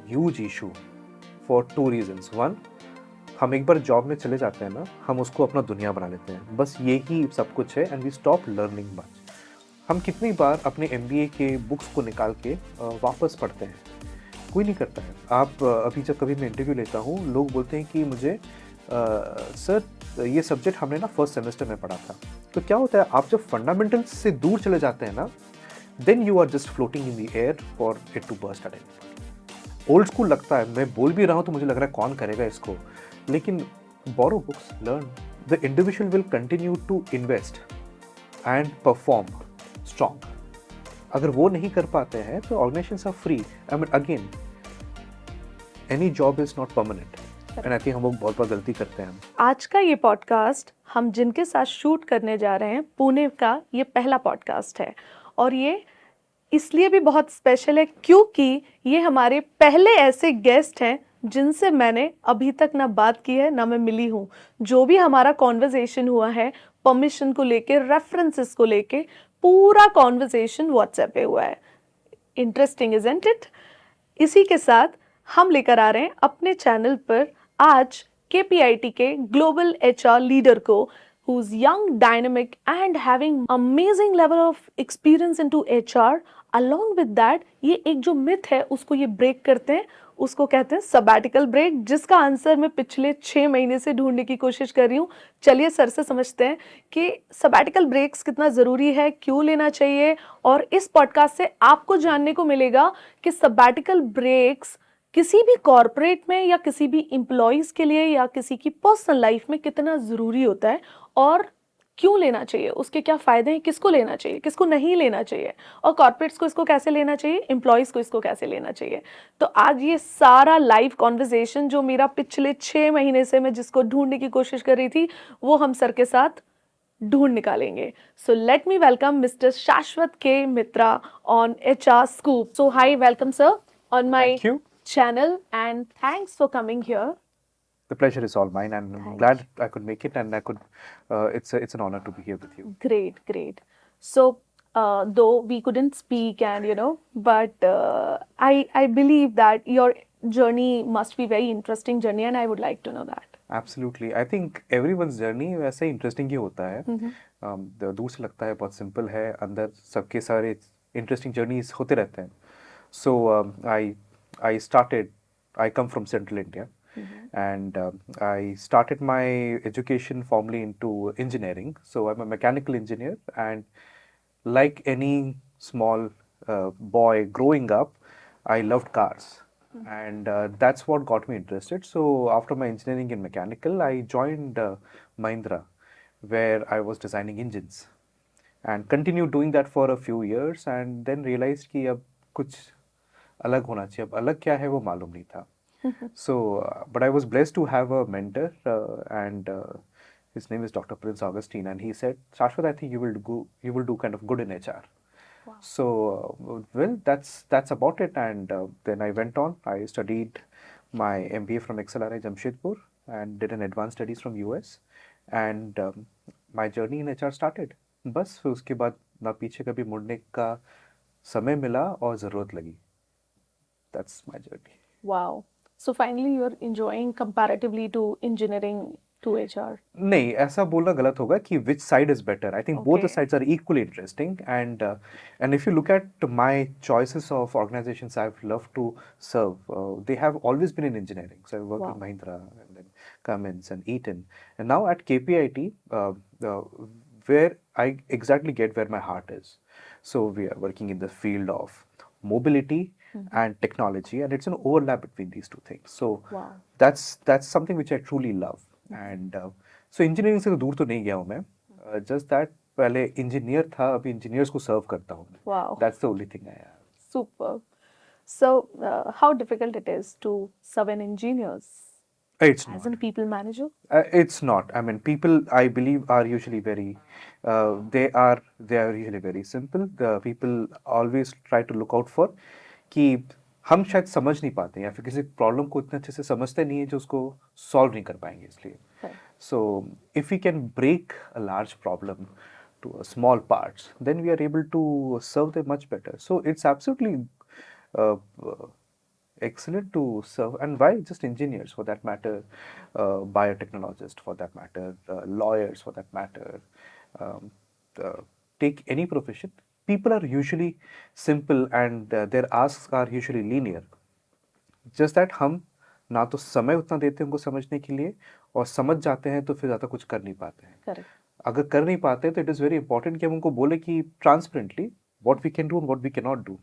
Huge issue for two reasons. One, हम एक बार job में चले जाते हैं ना, हम उसको अपना दुनिया बना लेते हैं, बस यही सब कुछ है, and we stop learning much. हम कितनी बार अपने एमबीए के बुक्स को निकाल के वापस पढ़ते हैं, कोई नहीं करता है। आप अभी जब कभी मैं इंटरव्यू लेता हूँ, लोग बोलते हैं कि मुझे सर ये सब्जेक्ट हमने ना फर्स्ट सेमेस्टर में पढ़ा था। तो क्या होता है, आप जब फंडामेंटल्स से दूर चले जाते हैं ना, then you are just floating in the air for it to burst again. Old school लगता है, मैं बोल भी रहा हूँ तो मुझे लग रहा है कौन करेगा इसको, लेकिन borrow books, learn. The individual will continue to invest and perform strong. अगर वो नहीं कर पाते हैं तो organisations are free. I mean again, any job is not permanent, and I think हम लोग बहुत गलती करते हैं। आज का ये पॉडकास्ट हम जिनके साथ शूट करने जा रहे हैं, पुणे का ये पहला पॉडकास्ट है। और ये इसलिए भी बहुत स्पेशल है क्योंकि ये हमारे पहले ऐसे गेस्ट हैं जिनसे मैंने अभी तक ना बात की है ना मैं मिली हूँ। जो भी हमारा कॉन्वर्जेशन हुआ है परमिशन को लेके, रेफरेंसेस को लेके, पूरा कॉन्वर्जेशन व्हाट्सएप पे हुआ है। Interesting isn't it? इसी के साथ हम लेकर आ रहे हैं अपने चैनल पर आज केपीआईटी के ग्लोबल एचआर लीडर को, who is young, dynamic and having amazing level of experience into HR. Along with that, ये एक जो मिथ है उसको ये ब्रेक करते हैं, उसको कहते हैं सबैटिकल ब्रेक, जिसका आंसर मैं पिछले 6 महीने से ढूंढने की कोशिश कर रही हूँ। चलिए सर से समझते हैं कि सबैटिकल ब्रेक्स कितना ज़रूरी है, क्यों लेना चाहिए। और इस पॉडकास्ट से आपको जानने को मिलेगा कि सबैटिकल ब्रेक्स किसी भी कॉर्पोरेट में या किसी भी एम्प्लॉयज़ के लिए या किसी की पर्सनल लाइफ में कितना ज़रूरी होता है और क्यों लेना चाहिए, उसके क्या फ़ायदे हैं, किसको लेना चाहिए, किसको नहीं लेना चाहिए, और कॉर्पोरेट्स को इसको कैसे लेना चाहिए, एम्प्लॉयज़ को इसको कैसे लेना चाहिए। तो आज ये सारा लाइव कॉन्वर्जेशन जो मेरा पिछले 6 महीने से मैं जिसको ढूंढने की कोशिश कर रही थी, वो हम सर के साथ ढूंढ निकालेंगे। So let me welcome mister Shashwat K Mitra on HR scoop. So hi, welcome sir on my Thank you. channel and thanks for coming here. The pleasure is all mine, and I'm Thank glad I could make it, and I could. It's an honor to be here with you. Great, great. So, though we couldn't speak, and but I believe that your journey must be very interesting journey, and I would like to know that. Absolutely, I think everyone's journey वैसे interesting ही होता है। दूर से लगता है बहुत simple है, अंदर सबके सारे इंटरेस्टिंग जर्नीज होते रहते हैं। So I started. I come from Central India, and I started my education formally into engineering. So I'm a mechanical engineer, and like any small boy growing up, I loved cars, and that's what got me interested. So after my engineering in mechanical, I joined Mahindra, where I was designing engines, and continued doing that for a few years, and then realized कि अब कुछ अलग होना चाहिए। अब अलग क्या है वो मालूम नहीं था। So, but I was blessed to have a mentor, and his name is Dr. Prince Augustine, and he said, Shashwat, I think you will do kind of good in HR. Wow. So, well, that's about it. And then I went on. I studied my MBA from XLRI Jamshedpur and did an advanced studies from US. And my journey in HR started. बस फिर उसके बाद ना पीछे कभी मुड़ने का समय मिला और ज़रूरत लगी। That's my journey. Wow. So finally, you're enjoying comparatively to engineering to HR. नहीं, ऐसा बोलना गलत होगा कि which side is better. I think both the Okay. sides are equally interesting, and if you look at my choices of organizations I've loved to serve, they have always been in engineering. So I worked Wow. with Mahindra and then Cummins and Eaton, and now at KPIT, where I exactly get where my heart is. So we are working in the field of mobility and technology, and it's an overlap between these two things. So Wow. that's something which I truly love. And so engineering से तो दूर तो नहीं गया हूँ मैं, just that पहले engineer था, अभी इंजीनियर्स को सर्व करता हूँ मैं। Wow. That's the only thing I have. Super. So, how difficult it is to serve an engineers It's as not. a people manager? It's not. I mean, people I believe are usually very, they are usually very simple. The people always try to look out for कि हम शायद समझ नहीं पाते या फिर किसी problem को इतने अच्छे से समझते नहीं है जो उसको सॉल्व नहीं कर पाएंगे, इसलिए। Right. So if we can break a large problem to a small parts, then we are able to serve them much better. So it's absolutely uh, excellent to serve. And why just engineers for that matter, biotechnologists for that matter, lawyers for that matter, um, uh, take any profession, people are usually simple and their asks are usually linear. Just that हम ना तो समय उतना देते हैं उनको समझने के लिए, और समझ जाते हैं तो फिर ज़्यादा कुछ कर नहीं पाते हैं। करेक्ट। अगर कर नहीं पाते तो इट इज़ वेरी इंपॉर्टेंट कि हम उनको बोले कि transparently what we can do and what we can not do.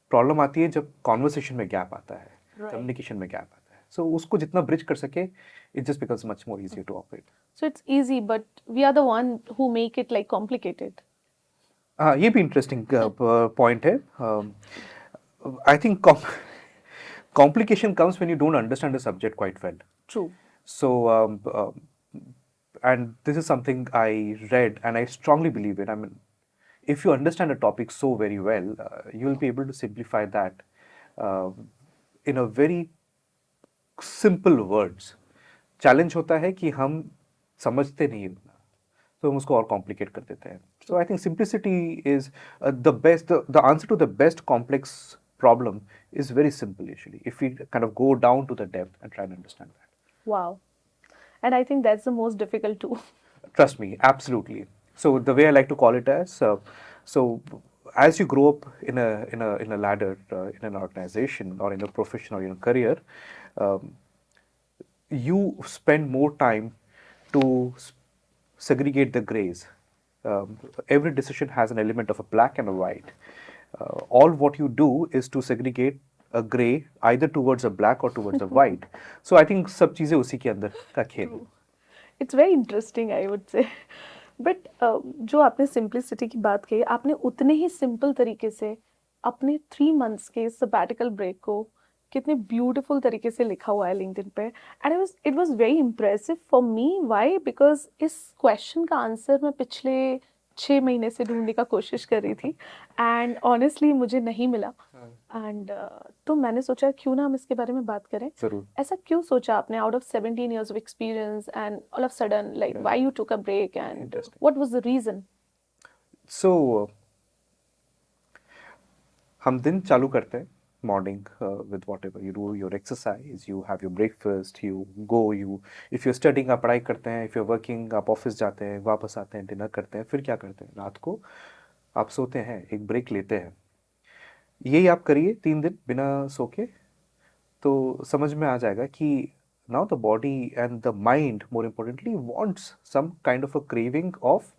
Problem आती है जब कॉन्वर्सेशन में गैप आता है, कम्युनिकेशन में गैप आता है, सो उसको जितना ब्रिज कर सके, it just becomes much more easier to operate. So it's easy, but we are the one who make it like complicated. हाँ, ये भी इंटरेस्टिंग पॉइंट है। I think complication comes when you don't understand the subject quite well. True. So, and this is something I read and I strongly believe it. I mean, if you understand a topic so very well, you will be able to simplify that uh, in a very simple words. Challenge होता है कि हम समझते नहीं उतना, तो हम उसको और कॉम्प्लिकेट कर देते हैं. So I think simplicity is the best. The answer to the best complex problem is very simple usually, if we kind of go down to the depth and try and understand that. Wow. And I think that's the most difficult too. Trust me, absolutely. So the way I like to call it as, so as you grow up in a ladder, in an organization or in a profession or in a career, um, you spend more time to segregate the grays. Every decision has an element of a black and a white. All what you do is to segregate a gray either towards a black or towards a white. So I think सब चीजें उसी के अंदर का खेल है. It's very interesting, I would say. But जो आपने simplicity की बात कही, आपने उतने ही simple तरीके से अपने 3 months के sabbatical break को कितने beautiful तरीके से लिखा हुआ है LinkedIn पे. And it was very impressive for me. Why? Because इस question का answer मैं पिछले 6 महीने से ढूंढने का कोशिश कर रही थी, एंड ऑनेस्टली मुझे नहीं मिला. एंड तो मैंने सोचा क्यों ना हम इसके बारे में बात करें. जरूर. ऐसा क्यों सोचा आपने, out of 17 years of experience and all of sudden like why you took a break and what was the reason? So हम दिन चालू करते हैं morning with whatever you do, your exercise, you have your breakfast, you go, if you're studying आप पढ़ाई करते हैं, if you're working आप ऑफिस जाते हैं, वापस आते हैं, डिनर करते हैं, फिर क्या करते हैं, रात को आप सोते हैं, एक ब्रेक लेते हैं. यही आप करिए 3 दिन बिना सो के, तो समझ में आ जाएगा कि now the body and the mind more importantly wants some kind of a craving of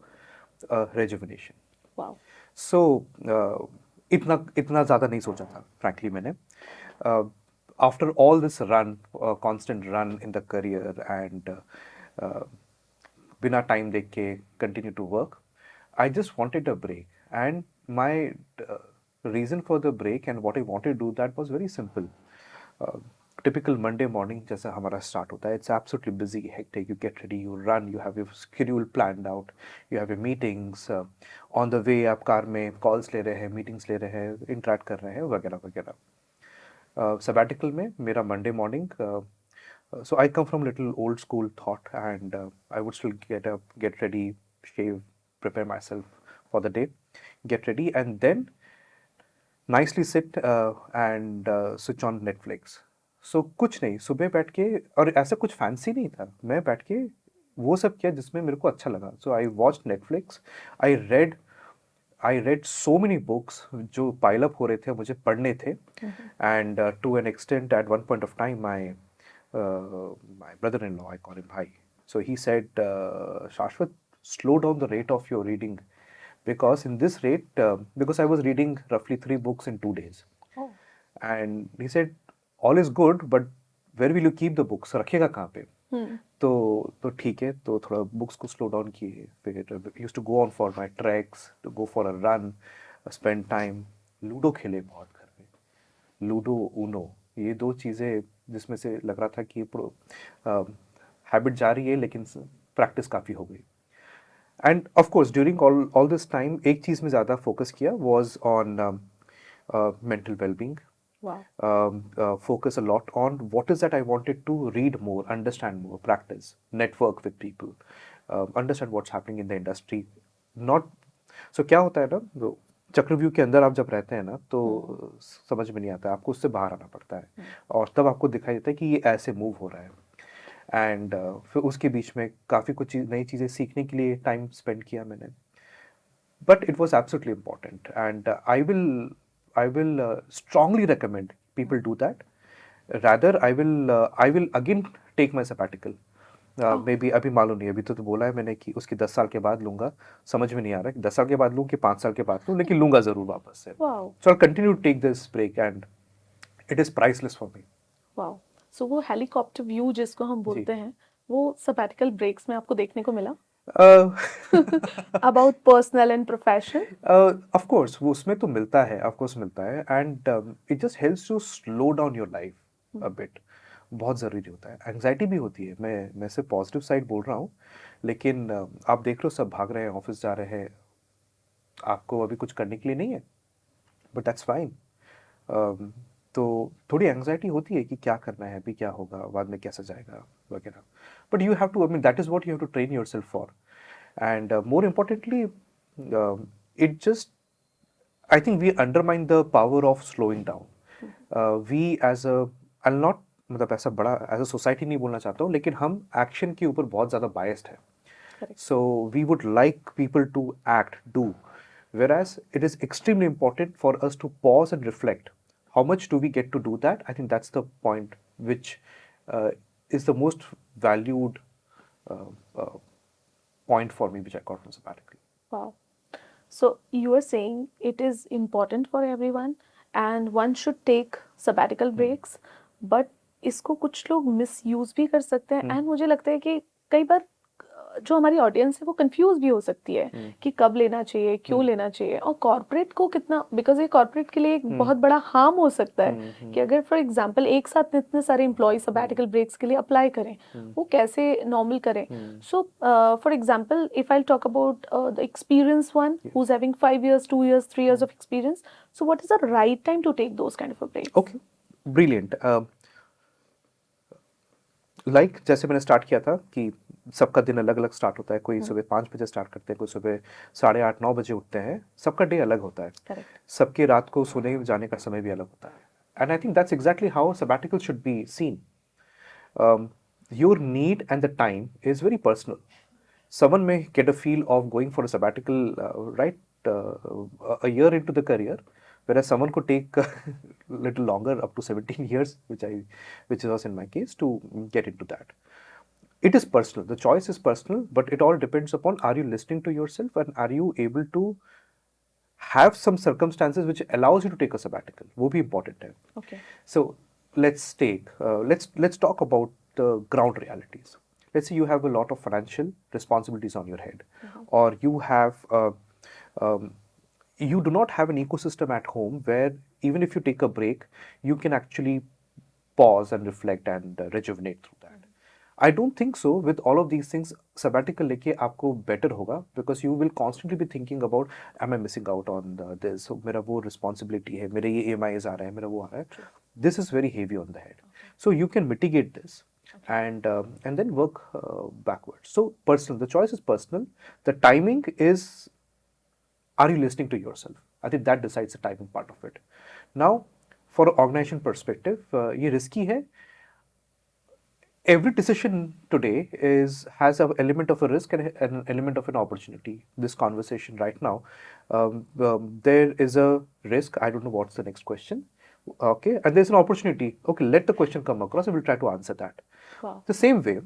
rejuvenation. Wow. So इतना ज़्यादा नहीं सोचा था frankly मैंने. After all this run, constant run in the career and बिना time देख के continue to work, I just wanted a break, and my reason for the break and what I wanted to do that was very simple. Typical Monday morning जैसा हमारा start होता है, it's absolutely busy, hectic, you get ready, you run, you have your schedule planned out, you have your meetings, on the way आप car में calls ले रहे हैं, meetings ले रहे हैं, interact कर रहे हैं, वगैरह वगैरह. Sabbatical में मेरा Monday morning, so I come from little old school thought, and I would still get up, get ready, shave, prepare myself for the day, get ready, and then nicely sit and switch on Netflix. So कुछ नहीं, सुबह बैठ के, और ऐसा कुछ fancy नहीं था, मैं बैठ के वो सब किया जिसमें मेरे को अच्छा लगा. So I watched Netflix, I read so many books जो pile up हो रहे थे, मुझे पढ़ने थे. And to an extent at one point of time my brother-in-law, I call him Bhai, so he said, Shashwat, slow down the rate of your reading, because in this rate, because I was reading roughly 3 books in 2 days. Oh. And he said, all is good, but where will you keep the books? रखेगा कहाँ पे? तो ठीक है, तो थोड़ा books को slow down किए. फिर used to go on for my tracks, to go for a run, spend time, ludo खेले बहुत घर में, लूडो, ऊनो, ये 2 चीज़ें जिसमें से लग रहा था कि हैबिट जा रही है लेकिन प्रैक्टिस काफ़ी हो गई. End of course during all this time एक चीज़ में ज़्यादा फोकस किया was on mental wellbeing. Focus a lot on what is that I wanted to read more, understand more, practice, network with people, understand what's happening in the industry. Not so क्या होता है ना, चक्रव्यूह के अंदर आप जब रहते हैं ना तो समझ में नहीं आता, आपको उससे बाहर आना पड़ता है और तब आपको दिखाई देता है कि ये ऐसे मूव हो रहा है। एंड फिर उसके बीच में काफ़ी कुछ नई चीज़ें सीखने के लिए टाइम स्पेंड किया मैंने, but it was absolutely important, and I will strongly recommend people do that. Rather I will again take my sabbatical. May be अभी मालूम नहीं, अभी तो बोला है मैंने कि उसकी 10 साल के बाद लूंगा, समझ में नहीं आ रहा है कि 10 साल के बाद लूँ कि 5 साल के बाद लूँ, लेकिन लूंगा जरूर वापस से। Wow so I continue to take this break and it is priceless for me. Wow. सो वो हेलीकॉप्टर व्यू जिसको हम जी। बोलते हैं, वो सबैटिकल ब्रेक्स में आपको देखने को मिला? uh, about personal and professional? Of course वो उसमें तो मिलता है, ऑफ कोर्स मिलता है, and it just helps to slow down your life a bit. बहुत ज़रूरी होता है, एंग्जाइटी भी होती है, मैं सिर्फ पॉजिटिव साइड बोल रहा हूँ, लेकिन आप देख लो सब भाग रहे हैं, ऑफिस जा रहे हैं, आपको अभी कुछ करने के लिए नहीं है, बट दैट्स फाइन। तो थोड़ी एंग्जाइटी होती है कि क्या करना है, अभी क्या होगा, बाद में कैसा जाएगा वगैरह, but you have to, I mean that is what you have to train yourself for, and more importantly, it just, I think we undermine the power of slowing down. We as a, I'll not, मतलब ऐसा बड़ा as a society नहीं बोलना चाहता हूँ, लेकिन हम action के ऊपर बहुत ज़्यादा बायस्ड है। So we would like people to act, do, whereas it is extremely important for us to pause and reflect. How much do we get to do that? I think that's the point which uh, is the most valued uh, uh, point for me, which I got from sabbatical. Wow. So you are saying it is important for everyone and one should take sabbatical breaks, but इसको कुछ लोग misuse भी कर सकते हैं, and मुझे लगता है कि कई बार जो हमारी ऑडियंस है वो कंफ्यूज भी हो सकती है कि कब लेना चाहिए, क्यों लेना चाहिए, और कॉर्पोरेट को कितना, बिकॉज ये कॉर्पोरेट के लिए एक बहुत बड़ा हार्म हो सकता है कि अगर फॉर एग्जांपल एक साथ इतने सारे एम्प्लॉय सबैटिकल ब्रेक्स के लिए अप्लाई करें, वो कैसे नॉर्मल करें। सो for example if I talk about the experience one who is having 5 years 2 years 3 years of experience, so what is the right time to take those kind of a breaks? Okay, brilliant. Like जैसे मैंने start किया था कि सबका दिन अलग अलग start होता है, कोई सुबह 5 बजे स्टार्ट करते हैं, कोई सुबह 8:30-9 बजे उठते हैं, सबका डे अलग होता है। Correct. सबके रात को सोने जाने का समय भी अलग होता है, and I think that's exactly how sabbatical should be seen. Your need and the time is very personal. Someone may get a feel of going for a sabbatical right a year into the career, whereas someone could take a little longer, up to 17 years, which was in my case, to get into that. It is personal. The choice is personal, but it all depends upon, are you listening to yourself and are you able to have some circumstances which allows you to take a sabbatical. वो भी important है. Okay. So let's talk about the ground realities. Let's say you have a lot of financial responsibilities on your head, or you have um, you do not have an ecosystem at home where even if you take a break, you can actually pause and reflect and rejuvenate through that. I don't think so. With all of these things, sabbatical लेके आपको better होगा, because you will constantly be thinking about, am I missing out on this? So मेरा वो responsibility है, मेरे ये EMIs आ रहे हैं, मेरा वो आ रहा है. This is very heavy on the head. So you can mitigate this and then work backwards. So personal. The choice is personal. The timing is, are you listening to yourself? I think that decides the timing part of it. Now, for an organization perspective, ये risky है. Every decision today has an element of a risk and an element of an opportunity. This conversation right now, there is a risk. I don't know what's the next question. Okay, and there's an opportunity. Okay, let the question come across and we'll try to answer that. Wow. The same way,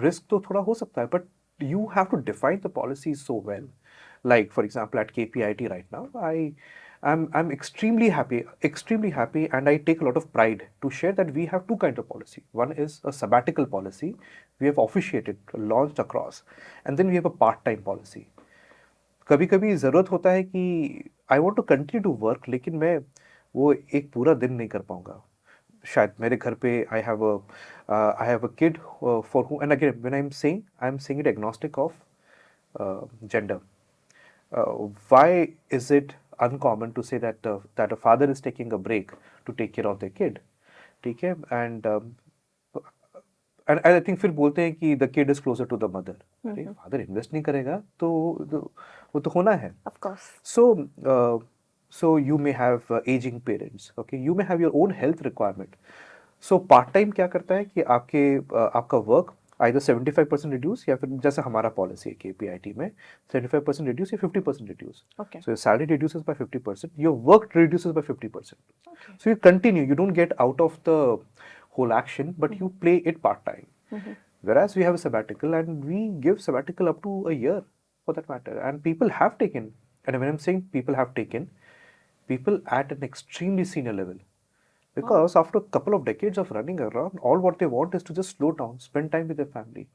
risk तो थोड़ा हो सकता है, but you have to define the policies so well. Like for example, at KPIT right now, I'm extremely happy, and I take a lot of pride to share that we have two kinds of policy. One is a sabbatical policy, we have officiated, launched across, and then we have a part-time policy. कभी कभी ज़रूरत होता है कि I want to continue to work, लेकिन मैं वो एक पूरा दिन नहीं कर पाऊँगा. शायद मेरे घर पे I have a kid for who, and again when I am saying it agnostic of gender. Why is it uncommon to say that a father is taking a break to take care of their kid? ठीक है, and and I think फिर बोलते हैं कि the kid is closer to the mother. अरे father invest नहीं करेगा तो वो तो होना है. Of course. So you may have aging parents, okay? You may have your own health requirement. So part time क्या करता है कि आपका work either 75% reduce या फिर जैसे हमारा policy है KPIT में 75% reduce या 50% reduce. Okay. So your salary reduces by 50%, your work reduces by 50%. Okay. So you continue, you don't get out of the whole action, but you play it part time. Whereas we have a sabbatical and we give sabbatical up to a year for that matter. And people have taken, and when I'm saying people have taken, people at an extremely senior level. Because after a couple of decades of running around, all what they want is to just slow down, spend time with their family.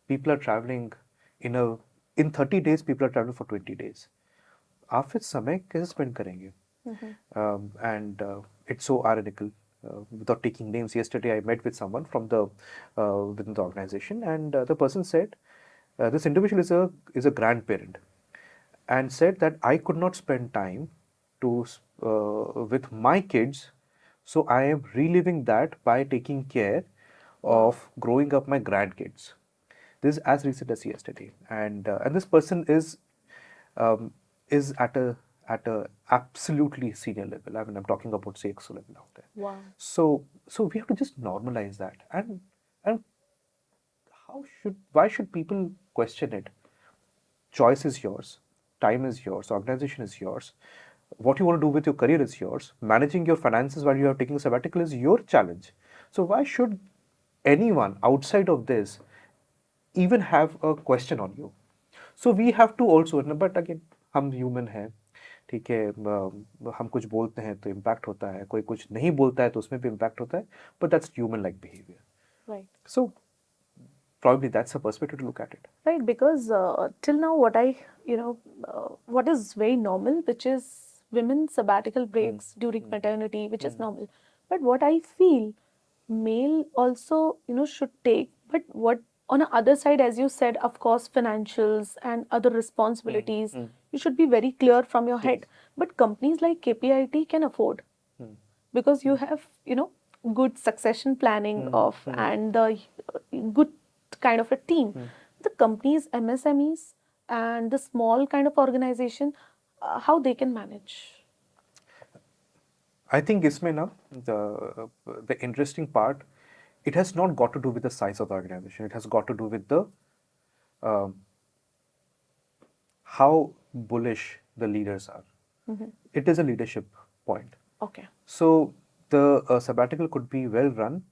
People are traveling in 30 days, people are traveling for 20 days. आप फिर समय कैसे spend करेंगे? And it's so ironical. Without taking names, yesterday I met with someone from within the organization, and the person said, this individual is a grandparent, and said that I could not spend time with my kids, so I am reliving that by taking care of growing up my grandkids. This is as recent as yesterday, and this person is at a absolutely senior level. I mean, I'm talking about CXO level out there. Wow. So we have to just normalize that, and why should people question it? Choice is yours, time is yours, organization is yours. What you want to do with your career is yours. Managing your finances while you are taking a sabbatical is your challenge. So why should anyone outside of this even have a question on you? So we have to also, but again, हम human हैं, ठीक है, हम कुछ बोलते हैं तो impact होता है, कोई कुछ नहीं बोलता है तो उसमें भी impact होता है, but that's human-like behavior. Right. So probably that's a perspective to look at it. Right, because till now what what is very normal, which is women's sabbatical breaks during maternity, which is normal. But what I feel male also, should take, but what on the other side, as you said, of course, financials and other responsibilities, you should be very clear from your head. But companies like KPIT can afford because you have, good succession planning and the good kind of a team. The companies, MSMEs, and the small kind of organization, how they can manage? I think इसमें ना the interesting part, it has not got to do with the size of the organization. It has got to do with the how bullish the leaders are. It is a leadership point. Okay. So the sabbatical could be well run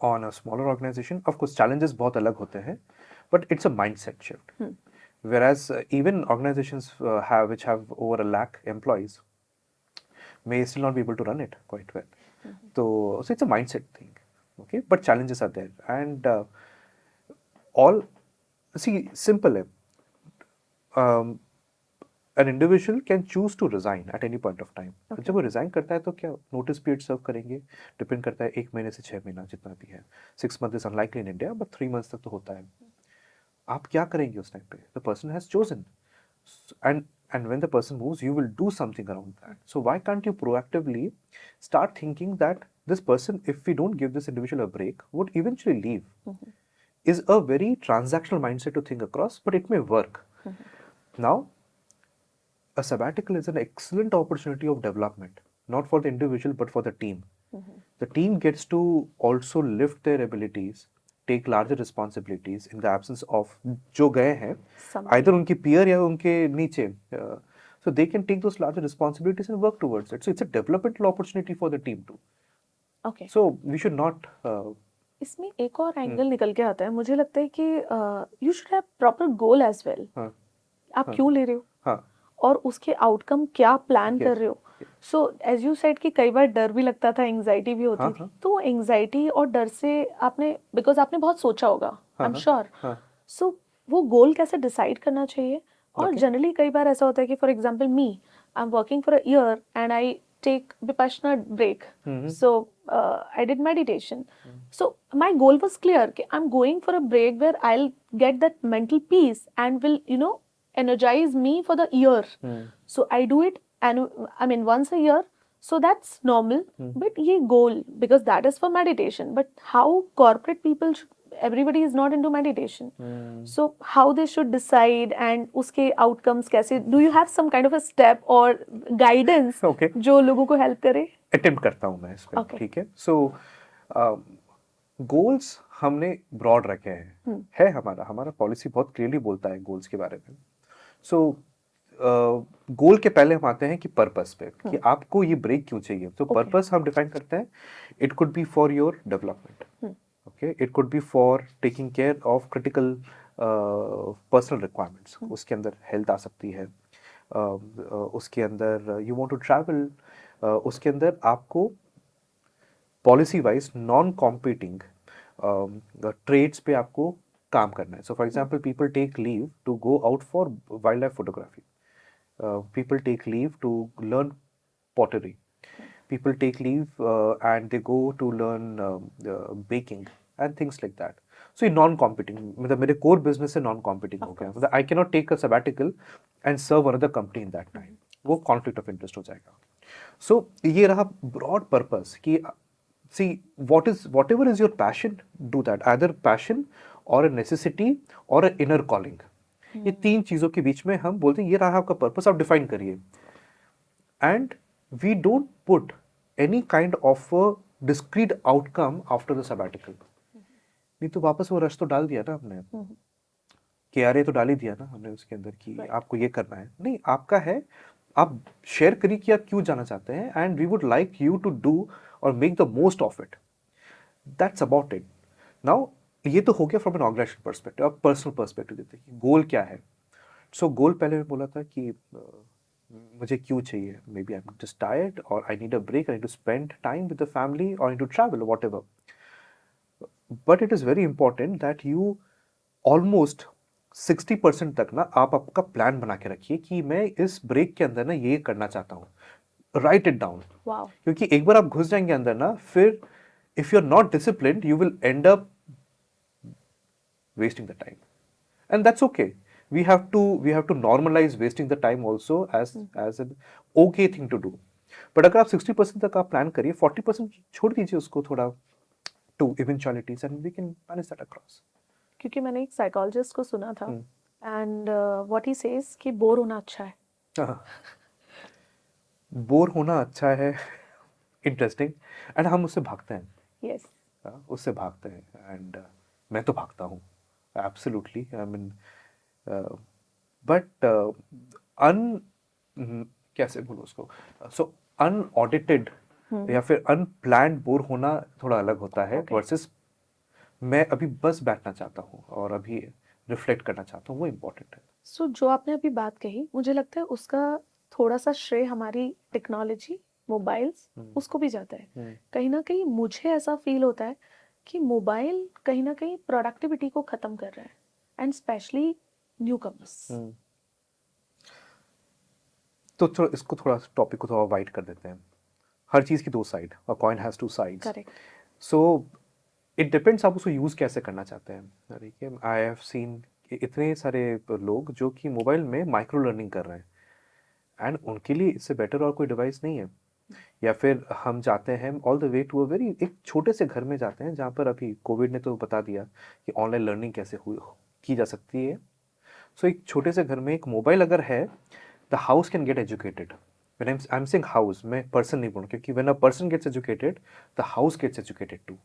on a smaller organization. Of course, challenges बहुत अलग होते हैं, but it's a mindset shift. Whereas even organizations which have over 1 lakh employees may still not be able to run it quite well. So it's a mindset thing, okay? But challenges are there, and simple है. An individual can choose to resign at any point of time. Okay. जब वो resign करता है तो क्या notice period serve करेंगे? Depend करता है 1 महीने से 6 महीना जितना भी है. 6 months is unlikely in India, but 3 months तक तो होता है. आप क्या करेंगे उस टाइम पे? The person has chosen, and when the person moves, you will do something around that. So why can't you proactively start thinking that this person, if we don't give this individual a break, would eventually leave? Is a very transactional mindset to think across, but it may work. Now, a sabbatical is an excellent opportunity of development, not for the individual, but for the team. The team gets to also lift their abilities, take larger responsibilities in the absence of जो गए हैं, either उनके peer या उनके नीचे. So they can take those larger responsibilities and work towards it. So it's a developmental opportunity for the team too. Okay. So we should not. इसमें एक और एंगल निकल के आता है. मुझे लगता है कि you should have proper goal as well. आप क्यों ले रहे हो? और उसके आउटकम क्या प्लान कर रहे हो? सो एज यू सेड कि कई बार डर भी लगता था, एंजाइटी भी होती थी. तो एंजाइटी और डर से आपने, बिकॉज आपने बहुत सोचा होगा, आई एम श्योर. सो वो गोल कैसे डिसाइड करना चाहिए? और जनरली कई बार ऐसा होता है कि for example me, I am working for a year and I take Vipassana break. So I did meditation. So my goal was clear. I'm going for a break where I'll get that mental peace and will, energize me for the year. So I do it, and I mean once a year. So that's normal, but ये goal, because that is for meditation. But how corporate people, everybody is not into meditation. So how they should decide and उसके outcomes कैसे? Do you have some kind of a step or guidance Okay. जो लोगों को help करे? Attempt करता हूँ मैं इस पे, Okay. ठीक है. सो गोल्स हमने ब्रॉड रखे हैं, है हमारा पॉलिसी बहुत क्लियरली बोलता है गोल्स के बारे में. सो गोल के पहले हम आते हैं कि पर्पस पे, कि आपको ये ब्रेक क्यों चाहिए. तो पर्पस हम डिफाइन करते हैं. It could be for your development, okay. It could be for taking care of critical personal requirements. उसके अंदर हेल्थ आ सकती है, उसके अंदर यू वांट टू ट्रैवल, उसके अंदर आपको policy wise non competing trades पे आपको काम करना है. So for example people take leave to go out for wildlife photography. People take leave to learn pottery. People take leave and they go to learn baking and things like that. So ये non-competing, मतलब मेरे core business से non-competing हो गया. मतलब I cannot take a sabbatical and serve another company in that time. वो conflict of interest हो जाएगा. So ये रहा broad purpose कि see whatever is your passion, do that. Either passion or a necessity or a inner calling. ये तीन चीजों के बीच में हम बोलते हैं ये रहा आपका पर्पस, आप डिफाइन करिए. And we don't put any kind of a discrete outcome after the sabbatical. नहीं तो वापस वो रश तो डाल दिया ना हमने, कि यार ये तो डाल ही दिया ना हमने उसके अंदर कि आपको ये करना है. नहीं, आपका है, आप शेयर करिए कि आप क्यों जाना चाहते हैं. And we would like you to do और make the most of it. That's about it. Now ये तो हो गया फ्रॉम एन ऑर्गेनाइजेशन पर्सपेक्टिव. अब पर्सनल पर्सपेक्टिव देते हैं कि गोल क्या है. सो गोल पहले मैं बोला था कि मुझे क्यों चाहिए. Maybe I am just tired और I need a break, I need to spend time with the family और I need to travel, whatever. But it is very important that you almost 60% तक ना आप आपका plan बना के रखिए कि मैं इस ब्रेक के अंदर ना ये करना चाहता हूँ. Write it down. क्योंकि एक बार आप घुस जाएंगे अंदर ना, फिर if you are not disciplined you will end up wasting the time, and that's okay. We have to normalize wasting the time also as an okay thing to do. but अगर आप 60% तक आप प्लान करिए, 40% छोड़ दीजिए उसको थोड़ा to eventualities and we can manage that across. क्योंकि मैंने एक साइकोलॉजिस्ट को सुना था एंड व्हाट ही सेज कि बोर होना अच्छा है. बोर होना अच्छा है, इंटरेस्टिंग. एंड हम उससे भागते हैं. यस, उससे भागते हैं. एंड मैं तो भागता हूँ एब्सोल्युटली. आई मीन बट कैसे बोलो उसको. सो अनऑडिटेड या फिर अनप्लान्ड बोर होना थोड़ा अलग होता है वर्सेस मैं अभी बस बैठना चाहता हूँ और अभी रिफ्लेक्ट करना चाहता हूँ, वो इम्पोर्टेंट है. सो जो आपने अभी बात कही, मुझे लगता है उसका थोड़ा सा श्रेय हमारी टेक्नोलॉजी, मोबाइल्स, उसको भी जाता है. कहीं ना कहीं मुझे ऐसा फील होता है कि मोबाइल कहीं ना कहीं प्रोडक्टिविटी को खत्म कर रहा है, एंड स्पेशली न्यू कमर्स. तो इसको थोड़ा टॉपिक को थोड़ा वाइड कर देते हैं. हर चीज़ की दो side, a coin has two sides. Correct. So it depends आप उसको यूज़ कैसे करना चाहते हैं. ठीक है, आई हैव सीन इतने सारे लोग जो कि मोबाइल में माइक्रो लर्निंग कर रहे हैं एंड उनके लिए इससे बेटर और कोई डिवाइस नहीं है. या फिर हम जाते हैं all the way to a very एक छोटे से घर में जाते हैं जहाँ पर अभी कोविड ने तो बता दिया कि ऑनलाइन लर्निंग कैसे की जा सकती है. सो एक छोटे से घर में एक मोबाइल अगर है, the house can get educated. When I am saying house, मैं पर्सन नहीं बोलूँ, क्योंकि when a person gets educated the house gets educated too.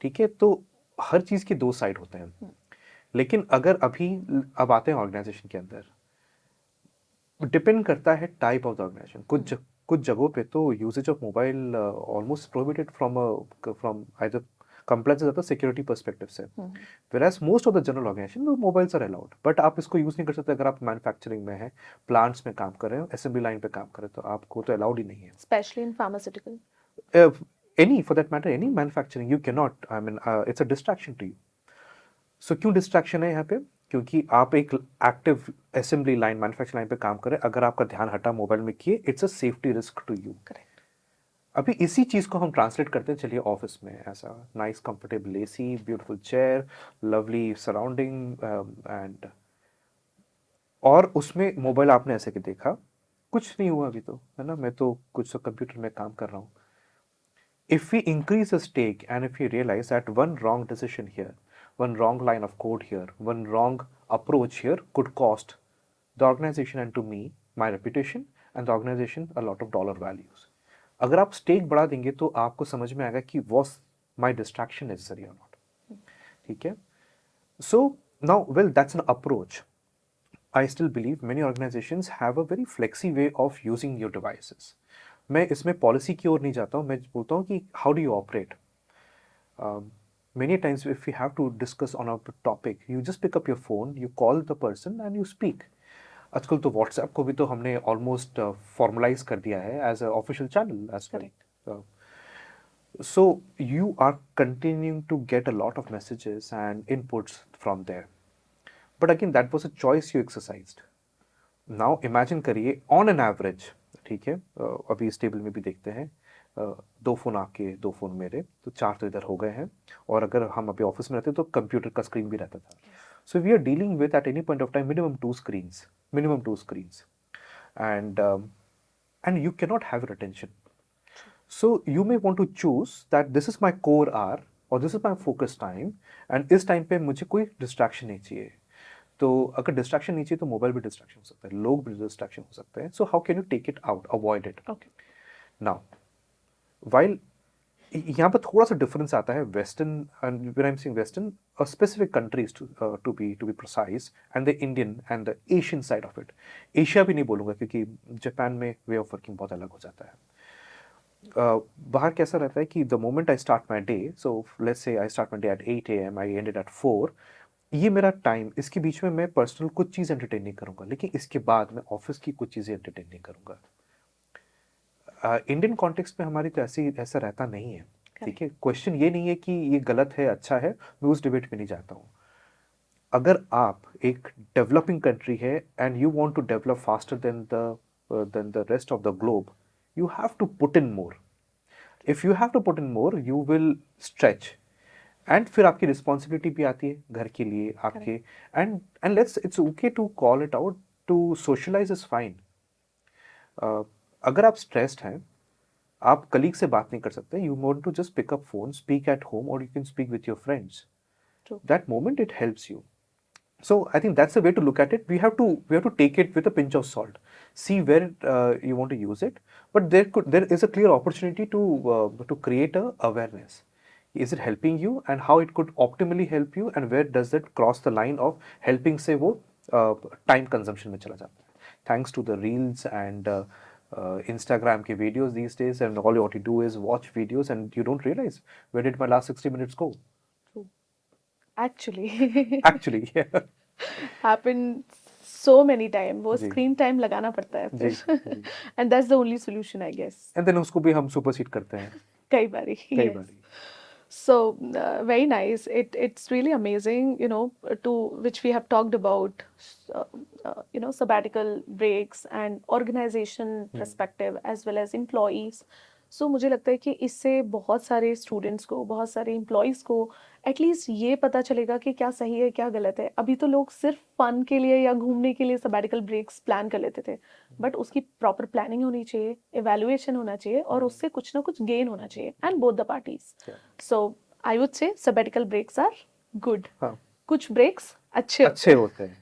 ठीक है, तो हर चीज़ के दो साइड होते हैं. लेकिन अगर अब आते हैं ऑर्गेनाइजेशन के अंदर, डिपेंड करता है टाइप ऑफ द ऑर्गेनाइजेशन. कुछ जगहों पे तो usage of mobile almost prohibited from either compliance ज़्यादा सिक्योरिटी पर्सपेक्टिव से. whereas most of the general organization mobiles are allowed. But आप इसको यूज़ नहीं कर सकते अगर आप मैन्युफैक्चरिंग में हैं, प्लांट्स में काम कर रहे हो, असेंबली लाइन पे काम कर रहे हो, तो आपको तो अलाउड ही नहीं है. Specially in pharmaceutical, any for that matter, any manufacturing, you cannot, I mean it's a distraction to you. So क्यों डिस्ट्रैक्शन है यहाँ पे? क्योंकि आप एक active assembly line, manufacturing line पे काम कर रहे हैं, अगर आपका ध्यान हटा मोबाइल में किए, it's a safety risk to you. Correct. अभी इसी चीज़ को हम ट्रांसलेट करते हैं, चलिए ऑफिस में ऐसा nice comfortable AC, beautiful chair, lovely surrounding and और उसमें मोबाइल आपने ऐसे कि देखा कुछ नहीं हुआ अभी तो, है ना, मैं तो कुछ तो कंप्यूटर में काम कर रहा हूँ. If we increase the stake and if we realize that one wrong decision here, one wrong line of code here, one wrong approach here could cost the organization and to me my reputation and the organization a lot of dollar values. अगर आप stake बढ़ा देंगे तो आपको समझ में आएगा कि was my distraction necessary or not. ठीक है. So now, well, that's an approach. I still believe many organizations have a very flexi way of using your devices. मैं इसमें पॉलिसी की ओर नहीं जाता हूँ, मैं बोलता हूँ कि how do you operate. Many times if we have to discuss on a topic, you just pick up your phone, you call the person and you speak. आजकल तो व्हाट्सएप को भी तो हमने ऑलमोस्ट फॉर्मलाइज कर दिया है as a official channel as well. So you are continuing to get a lot of messages and inputs from there. But again, that was a choice you exercised. Now imagine करिए on an average, ठीक है, अभी इस table में भी देखते हैं, 2 phone आपके 2 फोन मेरे, तो 4 तो इधर हो गए हैं. और अगर हम अभी ऑफिस में रहते तो कंप्यूटर का स्क्रीन भी रहता था. So we are dealing with at any point of time minimum 2 screens, and you cannot have your attention. So you may want to choose that this is my core hour or this is my focus time, and इस time पे मुझे कोई distraction नहीं चाहिए. तो अगर distraction नहीं चाहिए तो मोबाइल भी डिस्ट्रैक्शन हो सकता है, लोग भी डिस्ट्रैक्शन हो सकते हैं. So how can you take it out, avoid it. Now while यहाँ पर थोड़ा सा डिफरेंस आता है western and when I am saying western, specific countries to be precise, and the Indian and the Asian side of it. Asia भी नहीं बोलूँगा क्योंकि जापान में वे ऑफ वर्किंग बहुत अलग हो जाता है. बाहर कैसा रहता है कि the moment I start my day, so let's say I start my day at 8 AM, I ended at 4, ये मेरा टाइम, इसके बीच में मैं पर्सनल कुछ चीज़ एंटरटेन नहीं करूँगा, लेकिन इसके बाद मैं ऑफिस की कुछ चीज़ें एंटरटेन नहीं करूँगा. इंडियन कॉन्टेक्स्ट में हमारी तो ऐसा रहता नहीं है. ठीक है, क्वेश्चन ये नहीं है कि ये गलत है अच्छा है, मैं उस डिबेट में नहीं जाता हूँ. अगर आप एक डेवलपिंग कंट्री है and you want to develop faster than the rest of the globe, you have to put in more. If you have to put in more, you will stretch. And फिर आपकी responsibility भी आती है घर के लिए आपके. And let's, it's okay to call it out, to socialise is fine. अगर आप स्ट्रेस्ड हैं, आप कलीग से बात नहीं कर सकते, you want to just pick up phone, speak at home, और you can speak with your friends. That moment it helps you. So I think that's the way to look at it. We have to take it with a pinch of salt. See where you want to use it, but there is a clear opportunity to create a awareness. Is it helping you, and how it could optimally help you, and where does it cross the line of helping से वो time consumption में चला जाता है. Thanks to the reels and Instagram के videos these days, and all what you do is watch videos and you don't realize where did my last 60 minutes go. Actually Yeah. happen so many time. वो जी. screen time लगाना पड़ता है जी. फिर. And that's the only solution, I guess. And then उसको भी हम supersede करते हैं कई बारी. कई Yes. बारी. So very nice. It's really amazing, to which we have talked about, sabbatical breaks and organization perspective as well as employees. So मुझे लगता है कि इससे बहुत सारे स्टूडेंट्स को, बहुत सारे एम्प्लॉयज़ को एटलीस्ट ये पता चलेगा कि क्या सही है क्या गलत है. अभी तो लोग सिर्फ फन के लिए या घूमने के लिए सैबैटिकल ब्रेक्स प्लान कर लेते थे, बट उसकी प्रॉपर प्लानिंग होनी चाहिए, इवैल्यूएशन होना चाहिए, और उससे कुछ ना कुछ गेन होना चाहिए, and both the parties. So I would say sabbatical breaks are good. कुछ ब्रेक्स अच्छे होते हैं.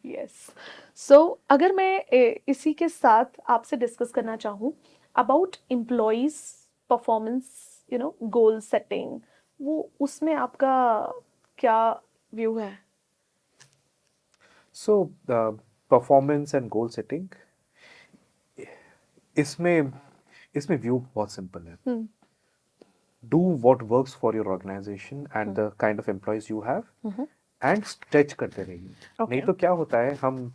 यस. सो अगर मैं इसी के साथ आपसे डिस्कस करना चाहूँ about employees performance, goal setting, वो उसमें आपका क्या व्यू है? So performance and goal setting, इसमें व्यू बहुत सिंपल है. Do what works for your organisation and the kind of employees you have, and stretch करते रहिए. नहीं तो क्या होता है, हम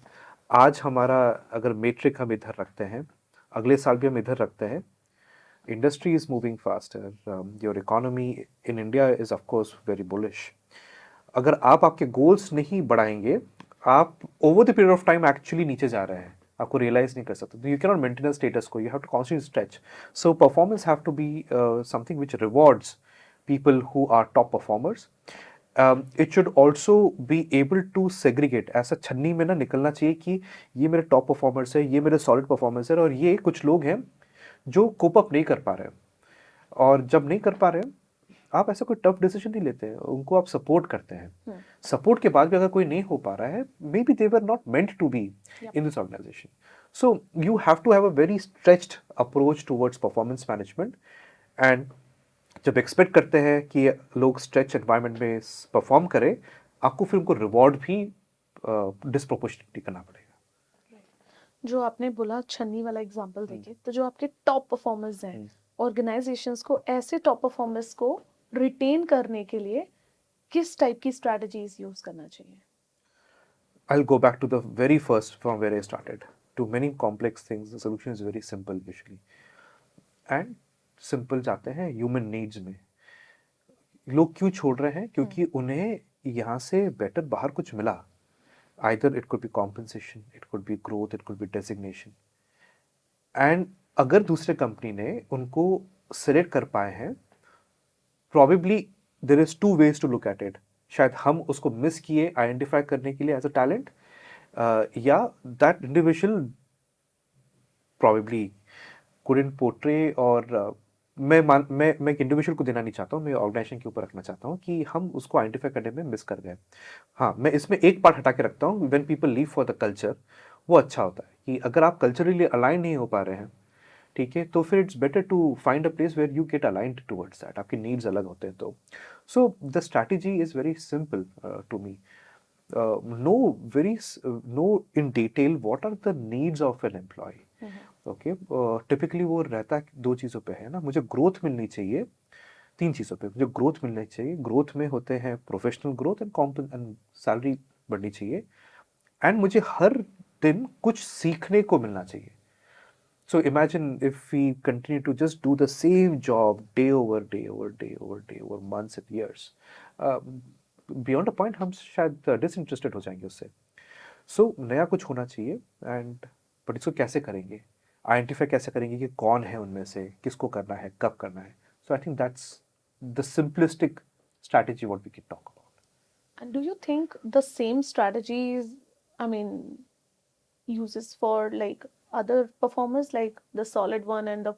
आज हमारा अगर मेट्रिक हम इधर रखते हैं, अगले साल भी हम इधर रखते हैं. Industry is moving faster. Your economy in India is of course very bullish. अगर आप आपके गोल्स नहीं बढ़ाएंगे, आप over the period of time actually नीचे जा रहे हैं, आपको रियलाइज नहीं कर सकते. You can not maintain status quo, you have to constantly stretch. So performance have to be something which rewards people who are top performers. It should also be able to segregate, ऐसा छन्नी में ना निकलना चाहिए कि ये मेरे top performers है, ये मेरे सॉलिड परफॉर्मर्स है, और ये कुछ लोग हैं जो कोप अप नहीं कर पा रहे हैं। और जब नहीं कर पा रहे हैं, आप ऐसा कोई टफ डिसीजन नहीं लेते हैं, उनको आप सपोर्ट करते हैं। सपोर्ट के बाद भी अगर कोई नहीं हो पा रहा है, may be they were not meant to be in this organisation. So you have to have a very stretched approach towards performance management. And जब एक्सपेक्ट करते हैं कि लोग स्ट्रेच एनवायरनमेंट में परफॉर्म करें, आपको फिर उनको रिवॉर्ड भी डिस्प्रोपोर्शनेटली करना पड़ेगा। जो आपने बोला छन्नी वाला एग्जांपल देके, तो जो आपके टॉप परफॉर्मर्स हैं, ऑर्गेनाइजेशंस को ऐसे टॉप परफॉर्मर्स को रिटेन करने के लिए किस टाइप की स्ट्रेटजीज यूज करना चाहिए? I'll go back to the very first from where I started. To many complex things, the solution is very simple usually. And simple जाते हैं human needs में। लोग क्यों छोड़ रहे हैं? क्योंकि उन्हें यहाँ से बेटर बाहर कुछ मिला। Either it could be compensation, it could be growth, it could be designation. And अगर दूसरे कंपनी ने उनको सिलेक्ट कर पाए हैं, probably there is two ways to look at it. शायद हम उसको मिस किए आइडेंटिफाई करने के लिए एज अ टैलेंट, या that individual probably couldn't portray, और मैं एक इंडिविजुअल को देना नहीं चाहता हूँ, मैं ऑर्गेनाइजेशन के ऊपर रखना चाहता हूँ कि हम उसको आइडेंटिफाई करने में मिस कर गए। हाँ, मैं इसमें एक पार्ट हटा के रखता हूँ, when people leave for the culture, वो अच्छा होता है कि अगर आप कल्चरली अलाइन नहीं हो पा रहे हैं, ठीक है, तो फिर it's better to find a place where you get aligned towards that, आपकी नीड्स अलग होते हैं। तो so the strategy is very simple to me. know in detail what are the needs of an employee. Okay, typically वो रहता है दो चीज़ों पे है ना, मुझे ग्रोथ मिलनी चाहिए, तीन चीज़ों पे मुझे ग्रोथ मिलनी चाहिए। ग्रोथ में होते हैं प्रोफेशनल ग्रोथ एंड सैलरी बढ़नी चाहिए, एंड मुझे हर दिन कुछ सीखने को मिलना चाहिए। So imagine if we continue to just do the same job day over day over day over day over months and years, beyond a point हम शायद डिसइंटरेस्टेड हो जाएंगे उससे। सो नया कुछ होना चाहिए, एंड बट इसको कैसे करेंगे, आइडेंटिफाई कैसे करेंगे कि कौन है उनमें से, किसको करना है, कब करना है। So I think that's the simplistic strategy what we can talk about. And do you think the same strategies, I mean, uses for like other performers, like the solid one and the,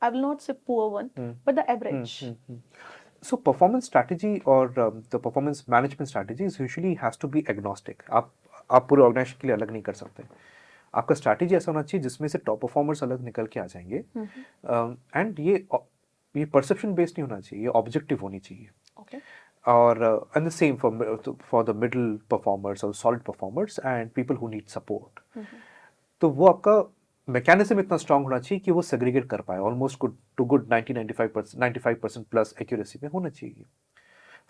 I will not say poor one, but the average? So performance strategy or the performance management strategy is usually has to be agnostic. आप पूरे organisation के लिए अलग नहीं कर सकते। आपका strategy ऐसा होना चाहिए जिसमें से टॉप परफॉर्मर्स अलग निकल के आ जाएंगे, एंड ये परसेप्शन बेस्ड नहीं होना चाहिए, ये ऑब्जेक्टिव होनी चाहिए। Okay. और and the same for the middle performers और solid performers and people who need support. तो वो आपका मैकेनिज्म इतना स्ट्रांग होना चाहिए कि वो सेग्रीगेट कर पाए, almost good to good 95% plus accuracy में होना चाहिए।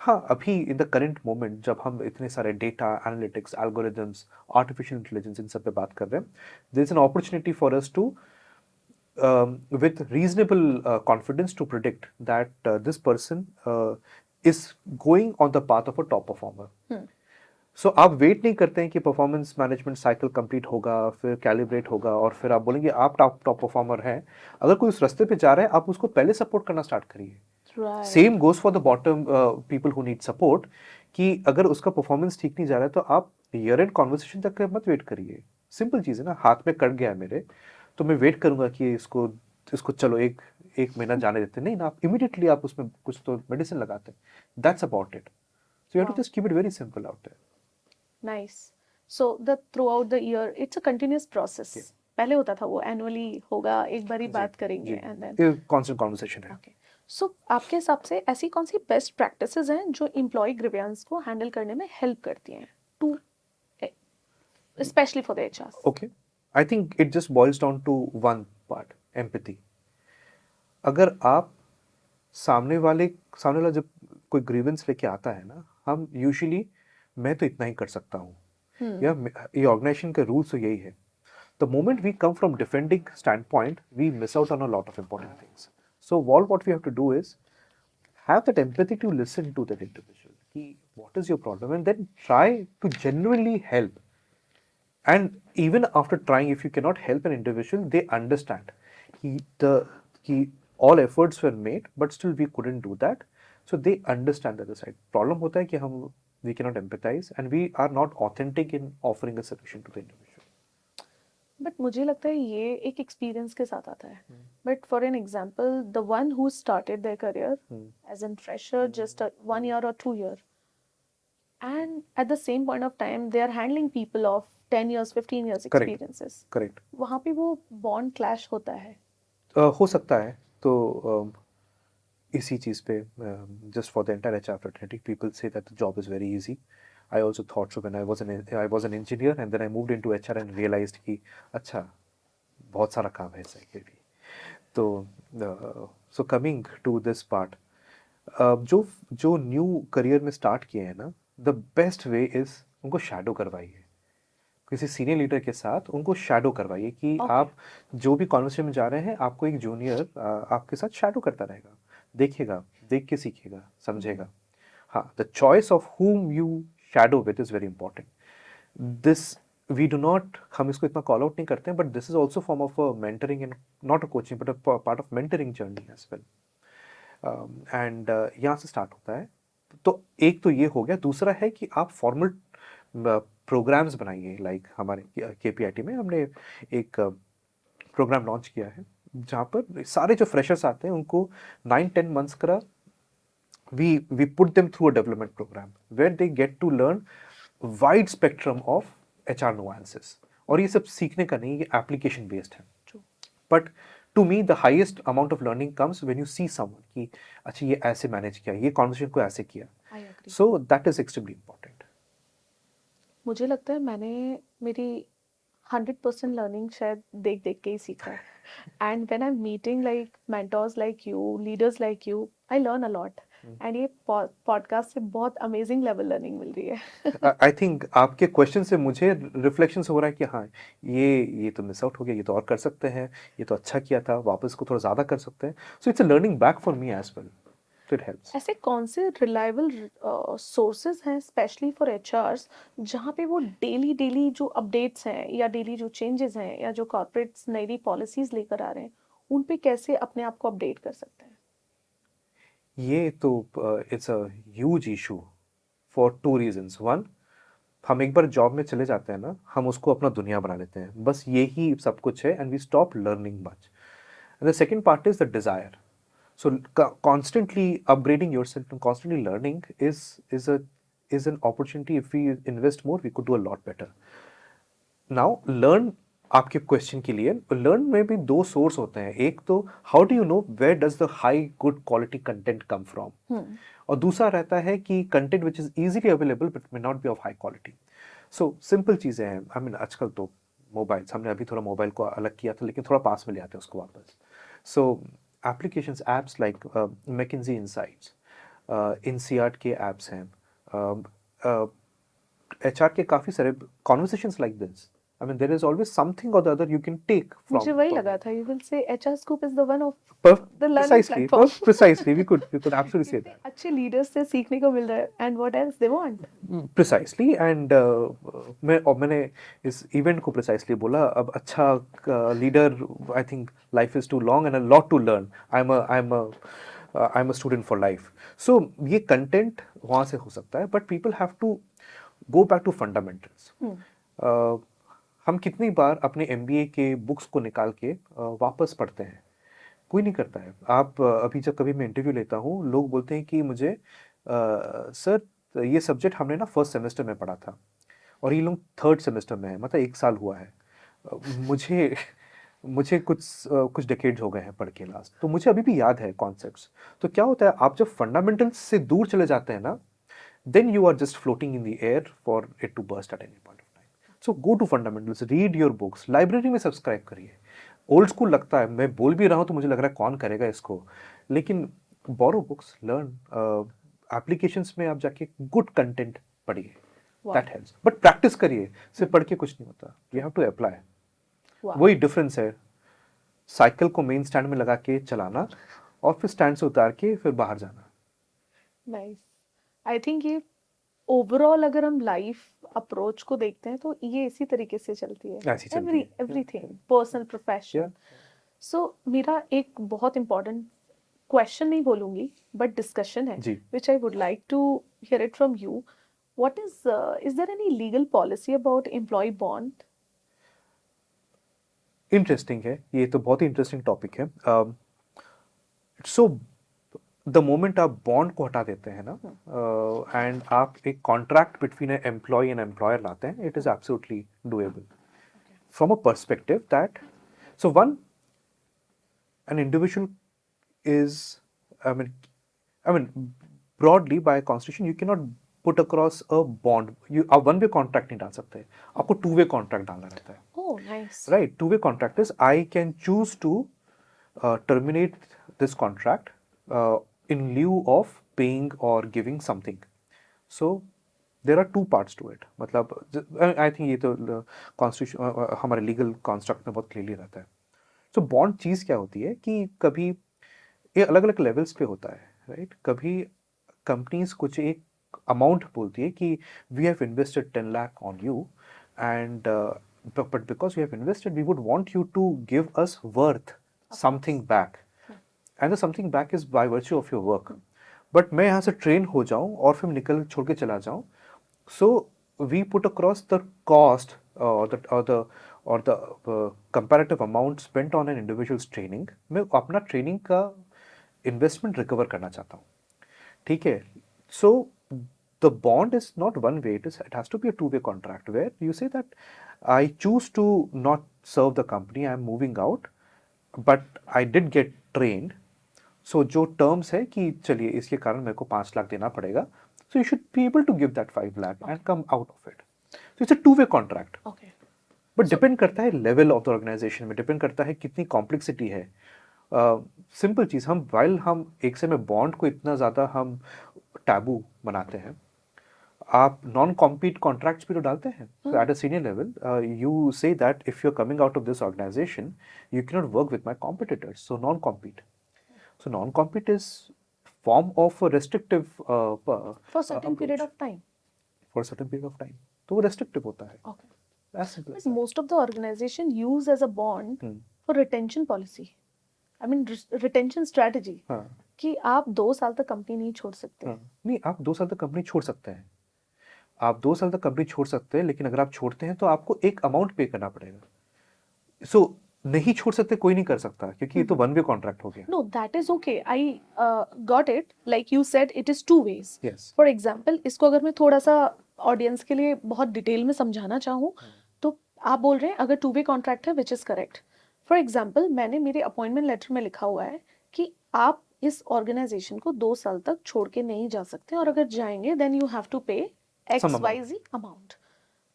हाँ, अभी इन द करेंट मोमेंट जब हम इतने सारे data analytics, algorithms, artificial intelligence इन सब पे बात कर रहे हैं, there is an opportunity for us to with reasonable confidence to predict that this person is going on the path of a top performer. सो आप वेट नहीं करते हैं कि परफॉर्मेंस मैनेजमेंट साइकिल कंप्लीट होगा, फिर कैलिब्रेट होगा, और फिर आप बोलेंगे आप टॉप परफॉर्मर हैं। अगर कोई उस रास्ते पे जा रहा है, आप उसको पहले सपोर्ट करना स्टार्ट करिए। Same goes for the bottom people who need support, कि अगर उसका परफॉर्मेंस ठीक नहीं जा रहा है तो आप ईयर एंड कॉन्वर्सेशन तक मत वेट करिए। सिंपल चीज़ है ना, हाथ में कट गया है मेरे, तो मैं वेट करूंगा कि इसको चलो एक महीना जाने देते, नहीं ना, आप इमीडिएटली आप उसमें कुछ तो मेडिसिन लगाते हैं। That's about it. So you have to just keep it very simple out there. Nice. So the throughout the year, it's a continuous process. पहले होता था वो एनुअली होगा, एक बार ही बात करेंगे एंड देन कांस्टेंट कन्वर्सेशन है। ओके। सो आपके हिसाब से ऐसी कौन सी बेस्ट प्रैक्टिसेस हैं जो एम्प्लॉय ग्रीवेंस को हैंडल करने में हेल्प करती हैं, to specially for the HR? Okay, I think it just boils down to one part, empathy. अगर आप सामने वाला जब कोई ग्रीवेंस लेके आता है ना, हम यूजुअली मैं तो इतना ही कर सकता हूँ, या ये ऑर्गेनाइजेशन का रूल्स तो यही है। The moment we come from defending standpoint, we miss out on a lot of important things. So what we have to do is have that empathy to listen to that individual, कि what is your problem, and then try to genuinely help. And even after trying, if you cannot help an individual, they understand कि all efforts were made, but still we couldn't do that. So they understand the other side. Problem होता है कि हम we can not empathise and we are not authentic in offering a solution to the individual. But मुझे लगता है ये एक experience के साथ आता है. But for an example, the one who started their career as an fresher just 1 year or 2 year, and at the same point of time they are handling people of 10 years 15 years correct, experiences. Correct. वहाँ पे वो bond clash होता है. हो सकता है. तो इसी चीज़ पे just for the entire HR fraternity people से that the job is very easy. I also thought so when I was an engineer and then I moved into HR and realised कि अच्छा बहुत सारा काम है इसके भी. तो so coming to this part, जो जो न्यू करियर में स्टार्ट किए हैं ना, द बेस्ट वे इज़ उनको शैडो करवाइए किसी सीनियर लीडर के साथ. उनको शैडो करवाइए कि Okay. आप जो भी कॉन्वर्सेशन में जा रहे हैं आपको एक जूनियर आपके साथ शैडो करता रहेगा, देखेगा, देख के सीखेगा, समझेगा. हाँ, the choice of whom you shadow with is very important. This we do not, हम इसको इतना कॉल आउट नहीं करते हैं, but this is also form of mentoring and not a coaching but a part of mentoring journey as well. And यहाँ से start होता है. तो एक तो ये हो गया. दूसरा है कि आप फॉर्मल प्रोग्राम्स बनाइए. लाइक हमारे केपीआईटी में हमने एक प्रोग्राम लॉन्च किया है जहाँ पर सारे जो फ्रेशर्स आते हैं उनको 9-10 months का we put them through a development program where they get to learn wide spectrum of HR nuances. और ये सब सीखने का नहीं, ये एप्लीकेशन बेस्ड है. True. But to me the highest amount of learning comes when you see someone कि अच्छा ये ऐसे मैनेज किया, ये कॉन्वर्सेशन को ऐसे किया. I agree. So that is extremely important. मुझे लगता है मैंने मेरी 100% लर्निंग शायद देख देख के ही सीखा है. And when I am meeting like mentors like you, leaders like you, I learn a lot. And ये पॉडकास्ट से बहुत अमेजिंग लेवल लर्निंग मिल रही है. आई थिंक आपके क्वेश्चन से मुझे रिफ्लेक्शन हो रहा है कि हाँ ये तो मिस आउट हो गया, ये तो और कर सकते हैं, ये तो अच्छा किया था, वापस को थोड़ा ज़्यादा कर सकते हैं. So it's a learning back for me as well. So it helps. ऐसे कौन से रिलायबल सोर्सेज हैं स्पेशली फॉर एचआरस जहाँ पे वो डेली डेली जो अपडेट्स हैं या डेली जो चेंजेस हैं या जो कॉर्पोरेट्स नई नई पॉलिसीज लेकर आ रहे हैं उन पे कैसे अपने आप को अपडेट कर सकते हैं? ये तो it's a huge issue for 2 reasons. One, हम एक बार जॉब में चले जाते हैं ना, हम उसको अपना दुनिया बना लेते हैं, बस यही सब कुछ है and we stop learning much. And the second part is the desire. So constantly upgrading yourself and constantly learning is an opportunity. If we invest more, we could do a lot better. Now learn, आपके question के लिए learn में भी दो source होते हैं. एक तो how do you know where does the high good quality content come from, और दूसरा रहता है कि content which is easily available but may not be of high quality. So simple चीज़ें हैं. आई मीन आजकल तो मोबाइल्स, हमने अभी थोड़ा मोबाइल को अलग किया था लेकिन थोड़ा पास में ले आते हैं उसको वापस. सो applications apps like McKinsey Insights, INSEAD के apps हैं, HR के काफ़ी सारे conversations like this. I mean there is always something or the other you can take from. मुझे वही लगा था you will say HR Scoop is the one of the learning Precisely, platform. precisely. We could absolutely say that. अच्छे leaders से सीखने को मिल रहा है and what else they want. Precisely. And मैंने इस इवेंट को precisely बोला. अब अच्छा leader, I think life is too long and a lot to learn. I'm a student for life. So ये कंटेंट वहाँ से हो सकता है, but people have to go back to fundamentals. हम कितनी बार अपने MBA के बुक्स को निकाल के वापस पढ़ते हैं? कोई नहीं करता है. आप अभी जब कभी मैं इंटरव्यू लेता हूँ, लोग बोलते हैं कि मुझे सर ये सब्जेक्ट हमने ना फर्स्ट सेमेस्टर में पढ़ा था और ये लोग थर्ड सेमेस्टर में है, मतलब 1 साल हुआ है. मुझे कुछ डेकेड्स हो गए हैं पढ़ के लास्ट, तो मुझे अभी भी याद है कॉन्सेप्ट्स. तो क्या होता है, आप जब फंडामेंटल्स से दूर चले जाते हैं ना, then you are just floating in the air for it to burst at any point of time. So go to fundamentals, read your books, library में सब्सक्राइब करिए. ओल्ड स्कूल लगता है, मैं बोल भी रहा हूँ तो मुझे लग रहा है कौन करेगा इसको, लेकिन बोरो बुक्स, लर्न. एप्लीकेशंस में आप जाके गुड कंटेंट पढ़िए, दैट हेल्प्स. बट प्रैक्टिस करिए, सिर्फ पढ़ के कुछ नहीं होता. You have to apply. वही डिफरेंस है साइकिल को मेन स्टैंड में लगा के चलाना और फिर स्टैंड से उतार के फिर बाहर जाना. नाइस. आई थिंक ये ओवरऑल अगर हम लाइफ अप्रोच को देखते हैं तो ये इसी तरीके से चलती है. ऐसी चलती है. Everything personal professional. सो मेरा एक बहुत इम्पोर्टेंट क्वेश्चन नहीं बोलूंगी बट डिस्कशन है जी which I would like to hear it from you. What is there any legal policy about employee bond? Interesting है, ये तो बहुत ही interesting topic so. The moment मोमेंट आप बॉन्ड को हटा देते हैं ना, एंड आप एक contract between employee and employer लाते हैं, it is absolutely doable from a perspective that, so one, an individual is, i mean I mean broadly by constitution you cannot put across a bond, you आप one way contract नहीं डाल सकते, आपको two way contract डालना रहता है, Oh, nice. right? Two way contract is I can choose to terminate this contract in lieu of paying or giving something. So there are two parts to it. मतलब I think ये तो constitution हमारे legal construct में बहुत clearly रहता है. So bond चीज़ क्या होती है कि कभी ये अलग अलग लेवल्स पे होता है, राइट? कभी कंपनीज कुछ एक अमाउंट बोलती है कि we have invested 10 lakh on you and but because you have invested we would want you to give us worth something back, and the something back is by virtue of your work. But मैं यहाँ से train हो जाऊँ और फिर निकल छोड़ के चला जाऊँ, so we put across the cost or the comparative amount spent on an individual's training. मैं अपना ट्रेनिंग का इन्वेस्टमेंट रिकवर करना चाहता हूँ, ठीक है? So the bond is not one way, it has to be a two-way contract where you say that I choose to not serve the company, I am moving out, but I did get trained. So जो terms है कि चलिए इसके कारण मेरे को 5 लाख देना पड़ेगा, so you should be able to give that 5 lakh and come out of it. So it's a two-way contract. Okay. But depend करता है लेवल ऑफ द ऑर्गेनाइजेशन में, डिपेंड करता है कितनी कॉम्प्लेक्सिटी है. सिंपल चीज़, हम वाइल हम एक से में बॉन्ड को इतना ज़्यादा हम टैबू बनाते हैं, आप नॉन कॉम्पीट कॉन्ट्रैक्ट्स भी तो डालते हैं. So at a senior level you say that if you are coming out of this organisation you can not work with my competitors, so non compete. So non compete is form of restrictive For certain period of time. For certain period of time, तो वो restrictive होता है. Okay. As simple as But most of the organization use as a bond for retention policy. I mean retention strategy. हाँ. कि आप 2 साल तक company नहीं छोड़ सकते. हाँ. नहीं, आप 2 साल तक कंपनी छोड़ सकते हैं, आप 2 साल तक कंपनी छोड़ सकते हैं, लेकिन अगर आप छोड़ते हैं तो आपको एक अमाउंट पे करना पड़ेगा. सो नहीं छोड़ सकते, कोई नहीं कर सकता, क्योंकि ये तो वन वे कॉन्ट्रैक्ट हो गया. No, that is okay. I got it. Like you said, it is two ways. Yes. For example, इसको अगर मैं थोड़ा सा ऑडियंस के लिए बहुत डिटेल में समझाना चाहूँ, तो आप बोल रहे हैं अगर टू वे कॉन्ट्रैक्ट है, which is correct. For example, मैंने मेरे अपॉइंटमेंट लेटर में लिखा हुआ है कि आप इस ऑर्गेनाइजेशन को 2 साल तक छोड़ के नहीं जा सकते, और अगर जाएंगे then you have to pay XYZ amount.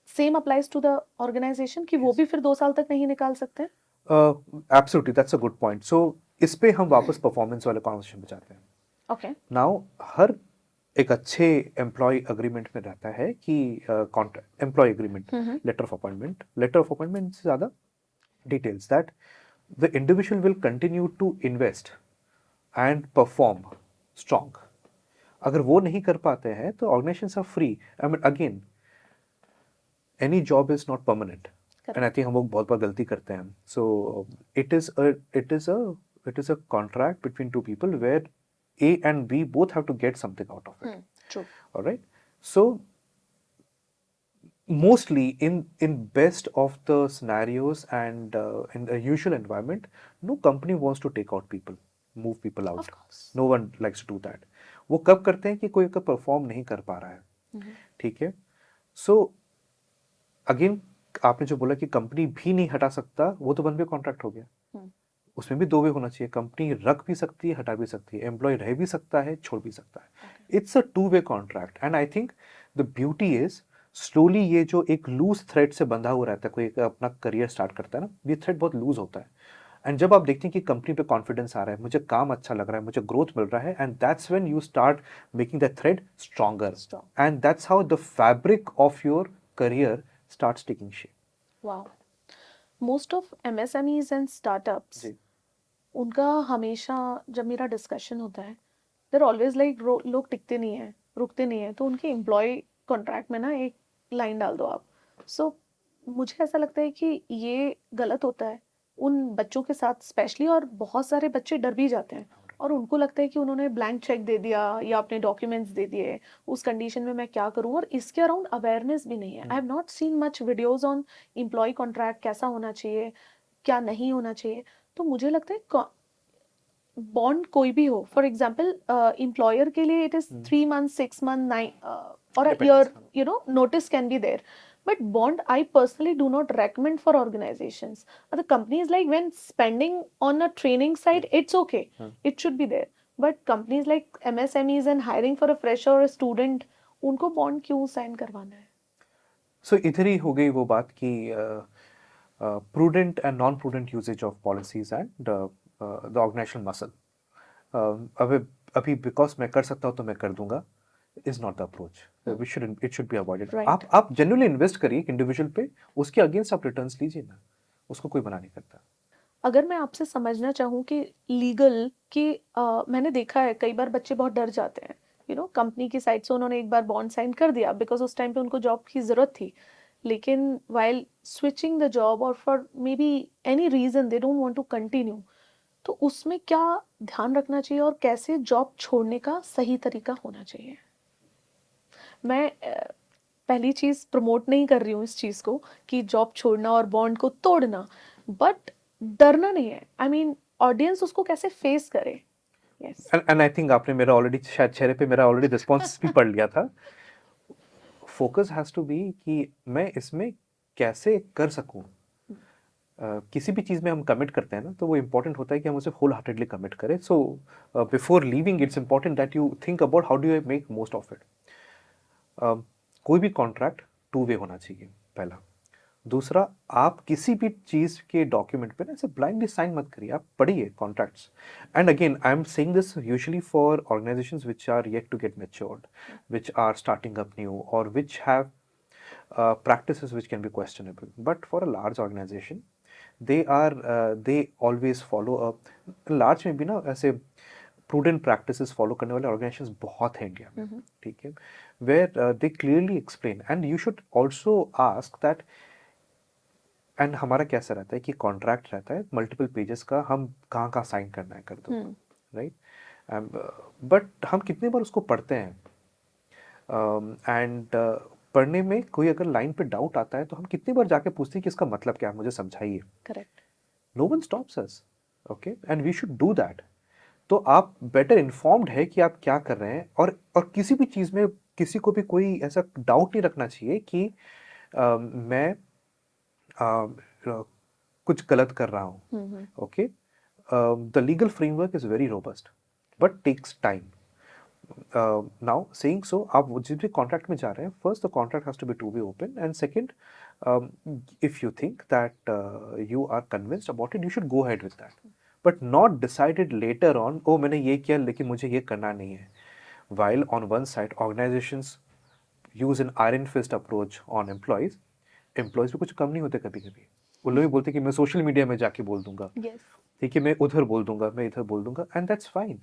Same applies to the organisation कि वो भी फिर 2 साल तक नहीं निकाल सकते. Absolutely, that's a good point. So इस पे हम वापस परफॉर्मेंस वाले कॉन्वर्सेशन पे जाते हैं. ओके. नाउ हर एक अच्छे एम्प्लॉय अग्रीमेंट में रहता है कि contract employee agreement, letter of appointment से ज़्यादा details that the individual will continue to invest and perform strong. अगर वो नहीं कर पाते हैं तो organisations are free. I mean again, any job is not permanent, and I think हम लोग बहुत बार गलती करते हैं. So it is a contract between two people where A and B both have to get something out of it. True. All right. So mostly in best of the scenarios and in the usual environment, no company wants to take out people, move people out. Of course. No one likes to do that. वो कब करते हैं कि कोई का perform नहीं कर पा रहा है, ठीक है? So again, आपने जो बोला कि कंपनी भी नहीं हटा सकता, वो तो वन वे कॉन्ट्रैक्ट हो गया. उसमें भी 2 वे होना चाहिए. कंपनी रख भी सकती है, हटा भी सकती है, एम्प्लॉय रह भी सकता है, छोड़ भी सकता है. It's a two way contract, and I think the beauty is slowly ये जो एक लूज थ्रेड से बंधा हुआ रहता है, कोई अपना करियर स्टार्ट करता है ना, ये थ्रेड बहुत लूज होता है. एंड जब आप देखते हैं कि कंपनी पे कॉन्फिडेंस आ रहा है, मुझे काम अच्छा लग रहा है, मुझे ग्रोथ मिल रहा है, and that's when you start making the thread stronger, and that's how the fabric of your career starts taking shape. Wow. Most of MSMEs and startups, उनका हमेशा जब मेरा डिस्कशन होता है, देर ऑलवेज लाइक लोग टिकते नहीं हैं, रुकते नहीं हैं, तो उनके एम्प्लॉय कॉन्ट्रैक्ट में ना एक लाइन डाल दो आप. सो मुझे ऐसा लगता है कि ये गलत होता है उन बच्चों के साथ स्पेशली, और बहुत सारे बच्चे डर भी जाते हैं और उनको लगता है कि उन्होंने ब्लैंक चेक दे दिया या अपने डॉक्यूमेंट्स दे दिए, उस कंडीशन में मैं क्या करूं, और इसके अराउंड अवेयरनेस भी नहीं है। I have not seen much videos on employee contract, कैसा होना चाहिए, क्या नहीं होना चाहिए। तो मुझे लगता है बॉन्ड कोई भी हो, फॉर एग्जाम्पल एम्प्लॉयर के लिए it is 3 months, 6 months, 9 or a Depends, year, हाँ. you know, notice can be there. But bond, I personally do not recommend for organizations. The companies, like when spending on a training side, it's okay, it should be there. But companies like MSMEs and hiring for a fresher or a student, उनको bond क्यों sign करवाना है? So इधर ही हो गई वो बात कि prudent and non-prudent usage of policies and the organizational muscle. अभी because मैं कर सकता हूँ तो मैं कर दूंगा is not the approach. It should be avoided. Right. आप genuinely invest करिए इंडिविजुअल पे, उसके अगेंस्ट आप रिटर्न्स लीजिए ना, उसको कोई मना नहीं करता. अगर मैं आपसे समझना चाहूँ कि लीगल कि मैंने देखा है कई बार बच्चे बहुत डर जाते हैं, यू नो, कंपनी की साइड से उन्होंने एक बार बॉन्ड साइन कर दिया बिकॉज उस टाइम पे उनको जॉब की ज़रूरत थी, लेकिन वाइल स्विचिंग द जॉब और for maybe any reason they don't want to continue, तो उसमें क्या ध्यान रखना चाहिए और कैसे जॉब छोड़ने का सही तरीका होना चाहिए? मैं पहली चीज़ प्रमोट नहीं कर रही हूँ इस चीज़ को कि जॉब छोड़ना और बॉन्ड को तोड़ना, बट डरना नहीं है। आई मीन ऑडियंस उसको कैसे फेस करे। यस, एंड आई थिंक आपने मेरा ऑलरेडी शायद चेहरे पे मेरा ऑलरेडी रिस्पॉन्स भी पढ़ लिया था. फोकस हैज टू बी कि मैं इसमें कैसे कर सकूं. किसी भी चीज़ में हम कमिट करते हैं ना, तो वो इम्पोर्टेंट होता है कि हम उसे होल हार्टेडली कमिट करें. So before leaving it's important that you think about how do you make most of it. कोई भी कॉन्ट्रैक्ट टू वे होना चाहिए, पहला. दूसरा, आप किसी भी चीज़ के डॉक्यूमेंट पे ना ऐसे ब्लाइंडली साइन मत करिए, आप पढ़िए contracts. And again I am saying this usually for organisations which are yet to get matured, which are starting up new, और which have practices which can be questionable. But for a large organization, they always follow a large में भी ना ऐसे prudent practices follow करने वाले organizations बहुत हैं India में, ठीक है, where they clearly explain, and you should also ask that. And हमारा कैसा रहता है कि कॉन्ट्रैक्ट रहता है मल्टीपल पेजेस का, हम कहाँ कहाँ साइन करना है कर दो, राइट. बट हम कितने बार उसको पढ़ते हैं, एंड पढ़ने में कोई अगर लाइन पे डाउट आता है तो हम कितनी बार जाके पूछते हैं कि इसका मतलब क्या है, मुझे समझाइए. Correct. No one stops us, okay, and we should do that. तो आप बेटर इन्फॉर्म्ड है कि आप क्या कर रहे हैं, और किसी भी चीज़ में किसी को भी कोई ऐसा डाउट नहीं रखना चाहिए कि मैं कुछ गलत कर रहा हूँ. Okay, the legal framework is very robust but takes time. Now saying so, आप जिस भी कॉन्ट्रैक्ट में जा रहे हैं, first the contract has to be to be open, and second, if you think that you are convinced about it, you should go ahead with that, but not decided later on, ओ मैंने ये किया लेकिन मुझे ये करना नहीं है. While on one side organizations use an iron fist approach on employees भी कुछ कम नहीं होते कभी कभी. वो लोग भी बोलते कि मैं सोशल मीडिया में जाके बोल दूंगा, ठीक है, मैं उधर बोल दूंगा, मैं इधर बोल दूंगा, and that's fine.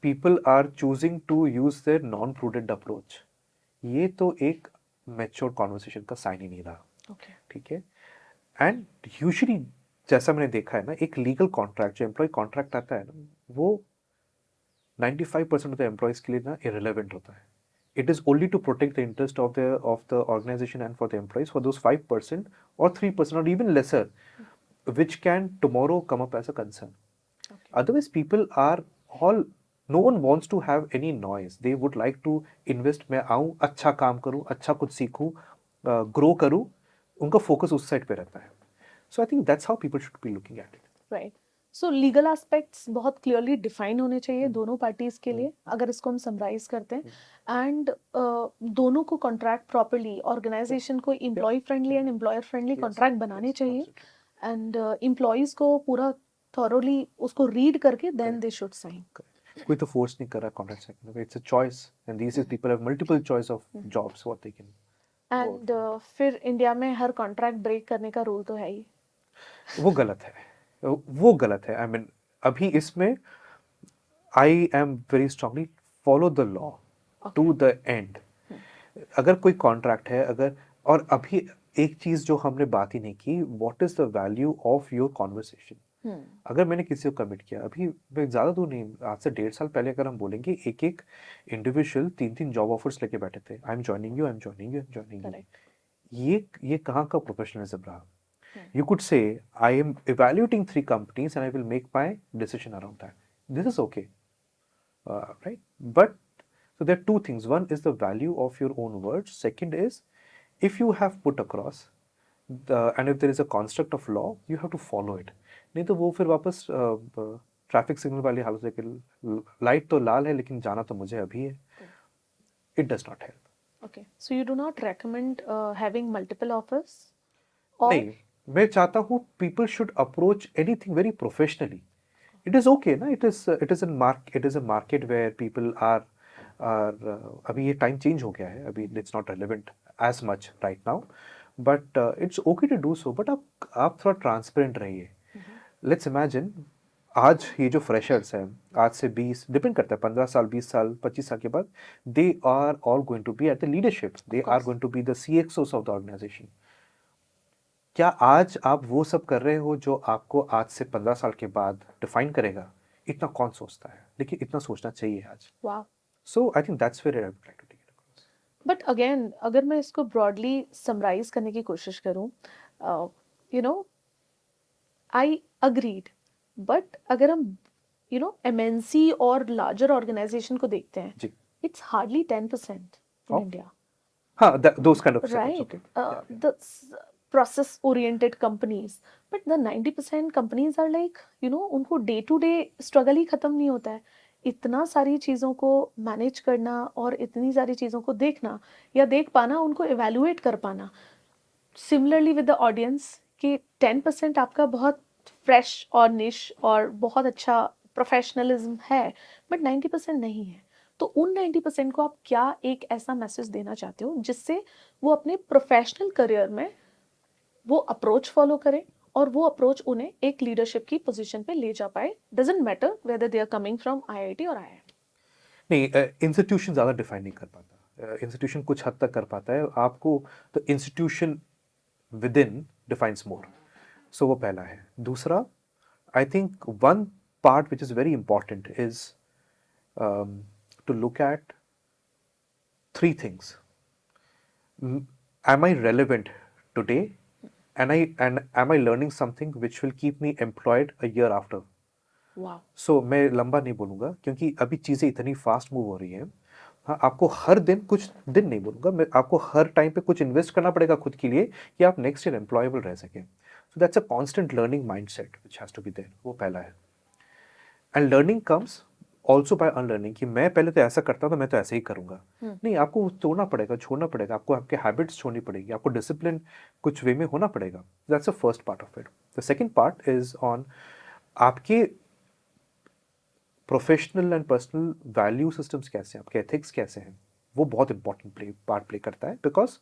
People are choosing to use their non prudent approach. ये तो एक मैच्योर कॉन्वर्सेशन का साइन ही नहीं रहा, ठीक है. एंड यूजुअली जैसा मैंने देखा है ना, एक लीगल कॉन्ट्रैक्ट जो एम्प्लॉय कॉन्ट्रैक्ट आता है ना, वो 95% ऑफ द एम्प्लॉयज के लिए ना इरेलेवेंट होता है. It is only to protect the interest of the organization and for the employees, for those 5% or 3% or even lesser, which can tomorrow come up as a concern. Otherwise, people are all, no one wants to have any noise. They would like to invest. मैं आऊँ, अच्छा काम करूँ, अच्छा कुछ सीखूँ, grow करूँ, उनका focus उस side पे रहता है. So I think that's how people should be looking at it. Right. So legal aspects बहुत क्लियरली डिफाइन होने चाहिए दोनों पार्टीज के लिए, अगर इसको हम समराइज करते हैं. एंड दोनों को कॉन्ट्रैक्ट प्रॉपर्ली, ऑर्गेनाइजेशन को employee friendly and employer friendly contract बनाने चाहिए, एंड एम्प्लॉयज को पूरा थॉरोली उसको रीड करके देन दे शुड साइन. कोई तो फोर्स नहीं कर रहा कॉन्ट्रैक्ट साइन करने, it's a choice, and this is people have multiple choice of jobs what they can. And फिर इंडिया में हर कॉन्ट्रैक्ट ब्रेक करने का रूल तो है ही. वो गलत है, वो गलत है. आई मीन अभी इसमें I am very strongly follow the law to the end. अगर कोई कॉन्ट्रैक्ट है, अगर, और अभी एक चीज जो हमने बात ही नहीं की, what is the value of your conversation. अगर मैंने किसी को कमिट किया, अभी मैं ज़्यादा दूर नहीं, आज से 1.5 साल पहले अगर हम बोलेंगे, एक एक इंडिविजुअल 3-3 जॉब ऑफर्स लेके बैठे थे, I am joining you, I am joining you, I am joining you. Correct. ये कहाँ का प्रोफेशनलिज्म रहा? You could say, I am evaluating 3 companies and I will make my decision around that. This is okay, right? But so there are two things. One is the value of your own words. Second is, if you have put across and if there is a construct of law, you have to follow it. नहीं तो वो फिर वापस traffic signal वाली हालत है कि light तो लाल है लेकिन जाना तो मुझे अभी है. It does not help. Okay, so you do not recommend having multiple offers? Or नहीं, मैं चाहता हूँ people should approach anything very professionally. It is okay ना, it is a market where people are अभी ये time change हो गया है, अभी it's not relevant as much right now, but it's okay to do so, but आप थोड़ा transparent रहिए. Let's imagine आज ये जो freshers हैं, आज से 20 डिपेंड करता है, 15 साल, 20 साल, 25 साल के बाद, they are all going to be at the leadership, they are course. going to be the CXOs of the organization. क्या आज आप वो सब कर रहे हो जो आपको आज से 15 साल के बाद डिफाइन करेगा? इतना कौन सोचता है? लेकिन इतना सोचना चाहिए आज. wow. So I think that's where I would like to take it across. But again अगर मैं इसको ब्रॉडली समराइज करने की कोशिश करूं, you know I agreed, but अगर हम एमएनसी और लार्जर ऑर्गेनाइजेशन को देखते हैं, जी. It's hardly 10% in Oh. India, हाँ, those kind of right? Okay. The process oriented companies, but the 90% companies are like, उनको डे टू डे स्ट्रगल ही खत्म नहीं होता है. इतना सारी चीज़ों को मैनेज करना और इतनी सारी चीज़ों को देखना या देख पाना, उनको इवेलुएट कर पाना. सिमिलरली विद द ऑडियंस कि 10% आपका बहुत फ्रेश और निश और बहुत अच्छा प्रोफेशनलिज्म है, बट 90% नहीं है. तो उन 90% को आप क्या एक ऐसा मैसेज देना चाहते हो जिससे वो अपने प्रोफेशनल करियर में वो अप्रोच फॉलो करें और वो अप्रोच उन्हें एक लीडरशिप की पोजीशन पे ले जा पाए, doesn't matter whether they are coming from IIT और आईआईएम. नहीं, इंस्टीट्यूशन ज़्यादा डिफाइन नहीं कर पाता. इंस्टीट्यूशन कुछ हद तक कर पाता है आपको, तो इंस्टीट्यूशन विद इन डिफाइंस मोर. सो वो पहला है. दूसरा, I think one part which is very important is to look at 3 things. Am I relevant today? And am I learning something which will keep me employed a year after? Wow. So मैं लंबा नहीं बोलूँगा क्योंकि अभी चीज़ें इतनी fast move हो रही हैं. हाँ, आपको हर दिन, कुछ दिन नहीं बोलूँगा मैं, आपको हर टाइम पे कुछ इन्वेस्ट करना पड़ेगा खुद के लिए कि आप नेक्स्ट ईयर एम्प्लॉयबल रह सकें. So that's a constant learning mindset which has to be there. वो पहला है. And learning comes also by unlearning, कि मैं पहले तो ऐसा करता तो मैं तो ऐसे ही करूँगा. नहीं, आपको तोड़ना पड़ेगा, छोड़ना पड़ेगा, आपको आपके हैबिट्स छोड़नी पड़ेगी, आपको डिसिप्लिन कुछ वे में होना पड़ेगा. That's the first part of it. The second part is on आपके professional and personal value systems कैसे हैं, आपके एथिक्स कैसे हैं. वो बहुत इंपॉर्टेंट पार्ट प्ले करता है, because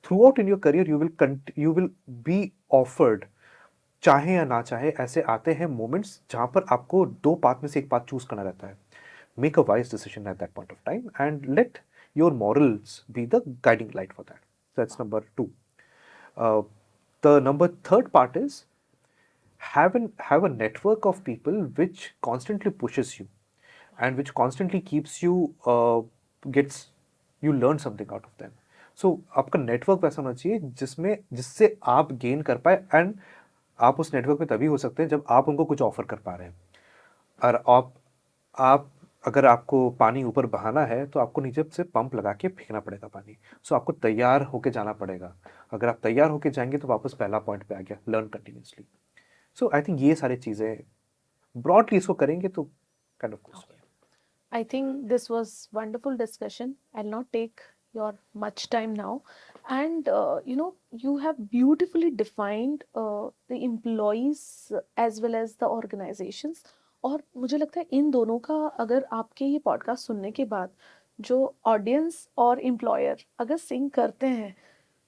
through out in your career you will be offered, चाहे या ना चाहे, ऐसे आते हैं मोमेंट्स जहाँ पर आपको 2 पाथ में से एक पाथ चूज करना रहता है. Make a wise decision at that point of time and let your morals be the guiding light for that. That's number 2. The number third part is have a network of people which constantly pushes you and which constantly keeps you you learn something out of them. So आपका network वैसा होना चाहिए जिससे आप gain कर पाए, and आप उस नेटवर्क में तभी हो सकते हैं जब आप उनको कुछ ऑफर कर पा रहे हैं. और आप अगर आपको पानी ऊपर बहाना है तो आपको नीचे से पंप लगा के फेंकना पड़ेगा पानी. सो आपको तैयार होके जाना पड़ेगा. अगर आप तैयार होके जाएंगे तो वापस पहला पॉइंट पे आ गया, learn continuously. So I think ये सारी चीज़ें ब्रॉडली इसको करेंगे तो kind of goes. I think this was wonderful discussion. I'll not take your much time now. And you have beautifully defined the employees as well as the organizations. और मुझे लगता है इन दोनों का अगर आपके ये पॉडकास्ट सुनने के बाद जो ऑडियंस और एम्प्लॉयर अगर सिंक करते हैं,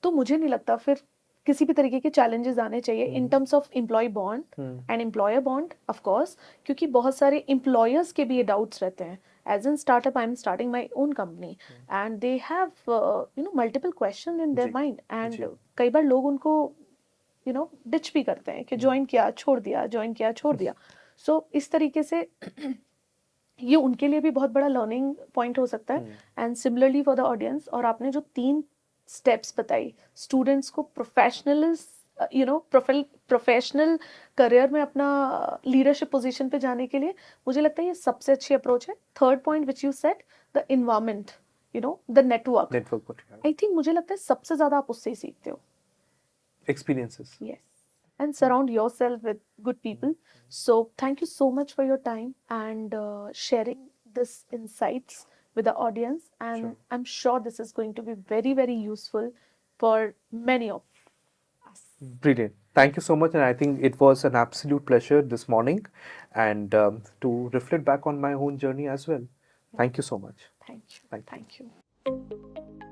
तो मुझे नहीं लगता फिर किसी भी तरीके के चैलेंजेस आने चाहिए in terms of employee bond and employer bond, of course, क्योंकि बहुत सारे एम्प्लॉयर्स के भी ये डाउट्स रहते हैं. As an startup I am starting my own company and they have multiple question in their mind, and कई बार लोग उनको डिच भी करते हैं कि ज्वाइन किया छोड़ दिया, ज्वाइन किया छोड़ दिया. सो इस तरीके से ये उनके लिए भी बहुत बड़ा लर्निंग पॉइंट हो सकता है. And similarly for the audience. और आपने जो 3 स्टेप्स बताई स्टूडेंट्स को प्रोफेशनल करियर में अपना लीडरशिप पोजीशन पे जाने के लिए, मुझे लगता है ये सबसे अच्छी अप्रोच है. Third point which you said, the environment, the network. I think मुझे लगता है सबसे ज्यादा आप उससे ही सीखते हो. experiences. Yes. And surround yourself with good people. So, thank you so much for your time and sharing this insights with the audience. And Sure. I'm sure this is going to be very, very useful for many of us. Brilliant. Thank you so much, and I think it was an absolute pleasure this morning, and to reflect back on my own journey as well. Thank you so much. Thank you. Thank you. Thank you.